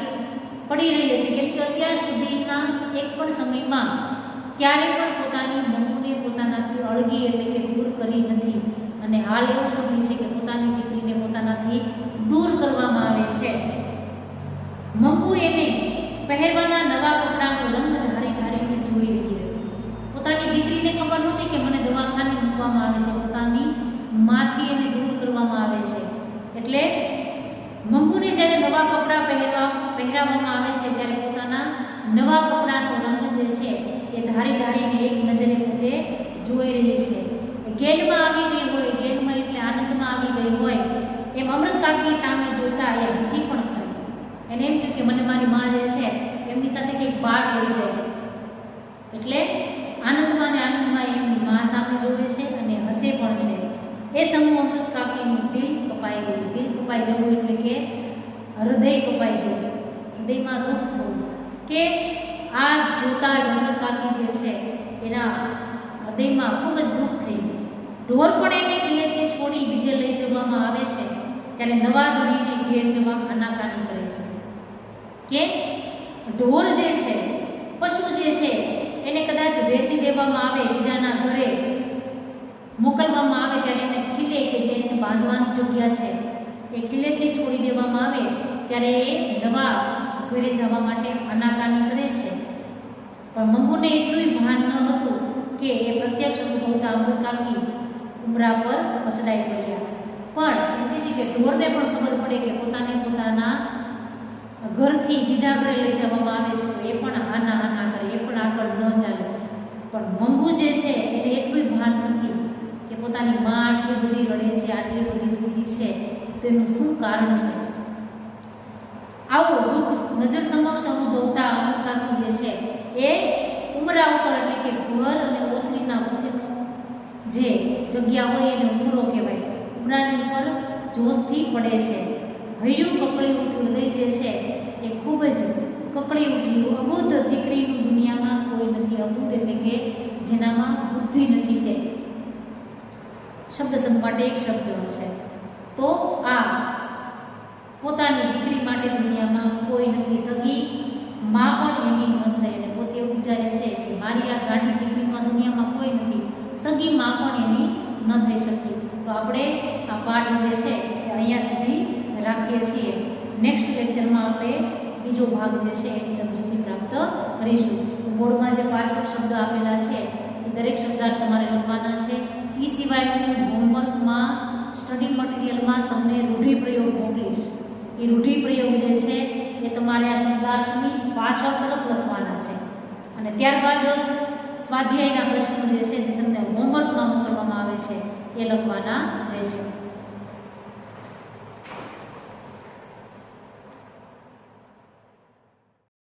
પડી રહી હતી. કેમ કે અત્યાર સુધીના એક પણ સમયમાં ક્યારે પણ પોતાની મંગુને પોતાનાથી અળગી એટલે કે દૂર કરી નથી. અને હાલ એવો સમય છે કે પોતાની દીકરીને પોતાનાથી દૂર કરવામાં આવે છે. મંગુ એને પહેરવાના નવા કપડાનો રંગ ધારીને જોઈ રહી હતી. પોતાની દીકરીને ખબર નહોતી કે મને દવાખાને મૂકવામાં આવે છે, પોતાની માથી એને દૂર કરવામાં આવે છે. એટલે મંગુને જ્યારે નવા કપડાં પહેરાવવામાં આવે છે ત્યારે પોતાના નવા કપડાનો રંગ જે છે એ ધારીને એક નજરે પોતે જોઈ રહી છે. ગેલમાં આવી ગઈ હોય, ગેલમાં એટલે આનંદમાં આવી ગઈ હોય એમ અમૃત કાકી સામે જોતા એ હસી પણ ખરી. એને એમ થયું કે મને મારી માં જે છે એમની સાથે કંઈક પાઠ લઈ જાય છે. એટલે આનંદમાં ને આનંદમાં એમની માં સામે જોવે છે અને હસે પણ છે. એ સમૂહ અમૃત કાકીનું દિલ કપાઈ ગયું. દિલ કપાઈ જવું એટલે કે હૃદય કપાઈ જવું, હૃદયમાં દુઃખ થવું કે આ જોતા જ અમૃત કાકી જે છે એના હૃદયમાં ખૂબ જ દુઃખ થયું. ઢોર પણ એને કિલ્લેથી છોડી બીજે લઈ જવામાં આવે છે ત્યારે નવા ધણીને ઘેર જવા આનાકાની કરે છે કે ઢોર જે છે, પશુ જે છે એને કદાચ વેચી દેવામાં આવે, બીજાના ઘરે મોકલવામાં આવે ત્યારે એને ખીલે કે જે એને બાંધવાની જગ્યા છે એ ખીલેથી છોડી દેવામાં આવે ત્યારે એ નવા ઘરે જવા માટે આનાકાની કરે છે. પણ મંગુને એટલું ભાન ન હતું કે એ પ્રત્યક્ષ અનુભવતા અમૃત કાકી ઉમરા પર ફસડાઈ પડ્યા. પણ એટલે છે કે ઢોરને પણ ખબર પડે કે પોતાને પોતાના ઘરથી બીજા ઘરે લઈ જવામાં આવે છે તો એ પણ આના કરે, એ પણ આગળ ન ચાલે. પણ મંગુ જે છે એને એટલું ભાન નથી કે પોતાની માં આટલી બધી રડે છે, આટલી બધી દુઃખી છે તો એનું શું કારણ છે. આવું દુઃખ નજર સમક્ષ અનુભવતા અમૃત કાકી જે છે એ ઉમરા ઉપર એટલે કે ઘર અને ઓસરીના વચ્ચેનો જે જગ્યા હોય એને ઉમરો કહેવાય. ઉમરાની ઉપર જોશથી પડે છે. હૈયું કકળી ઉઠ્યું, હૃદય જે છે એ ખૂબ જ કકળી ઉઠ્યું. અબુદ્ધ દીકરીનું દુનિયામાં કોઈ નથી. અબુદ્ધ એટલે કે જેનામાં બુદ્ધિ નથી તે શબ્દ સંગ માટે એક શબ્દ છે. તો આ પોતાની દીકરી માટે દુનિયામાં કોઈ નથી. સગી માં પણ એની ન થઈ અને પોતે એવું વિચારે છે કે મારી આ ગાંડી દીકરીમાં દુનિયામાં કોઈ નથી, સગી માં પણ એની ન થઈ શકી. તો આપણે આ પાઠ જે છે એ અહીંયા સુધી રાખીએ છીએ. નેક્સ્ટ લેક્ચરમાં આપણે બીજો ભાગ જે છે એની સમજૂતી પ્રાપ્ત કરીશું. બોર્ડમાં જે પાછળ શબ્દ આપેલા છે એ દરેક શબ્દાર્થ તમારે લખવાના છે. એ સિવાયનું હોમવર્કમાં સ્ટડી મટીરિયલમાં તમને રૂઢિપ્રયોગ મોકલીશ. એ રૂઢિપ્રયોગ જે છે એ તમારે આ શબ્દાર્થની પાછળ તરફ લખવાના છે અને ત્યારબાદ સ્વાધ્યાયના પ્રશ્નો જે છે જે તમને હોમવર્કમાં મોકલવામાં આવે છે એ લખવાના રહેશે.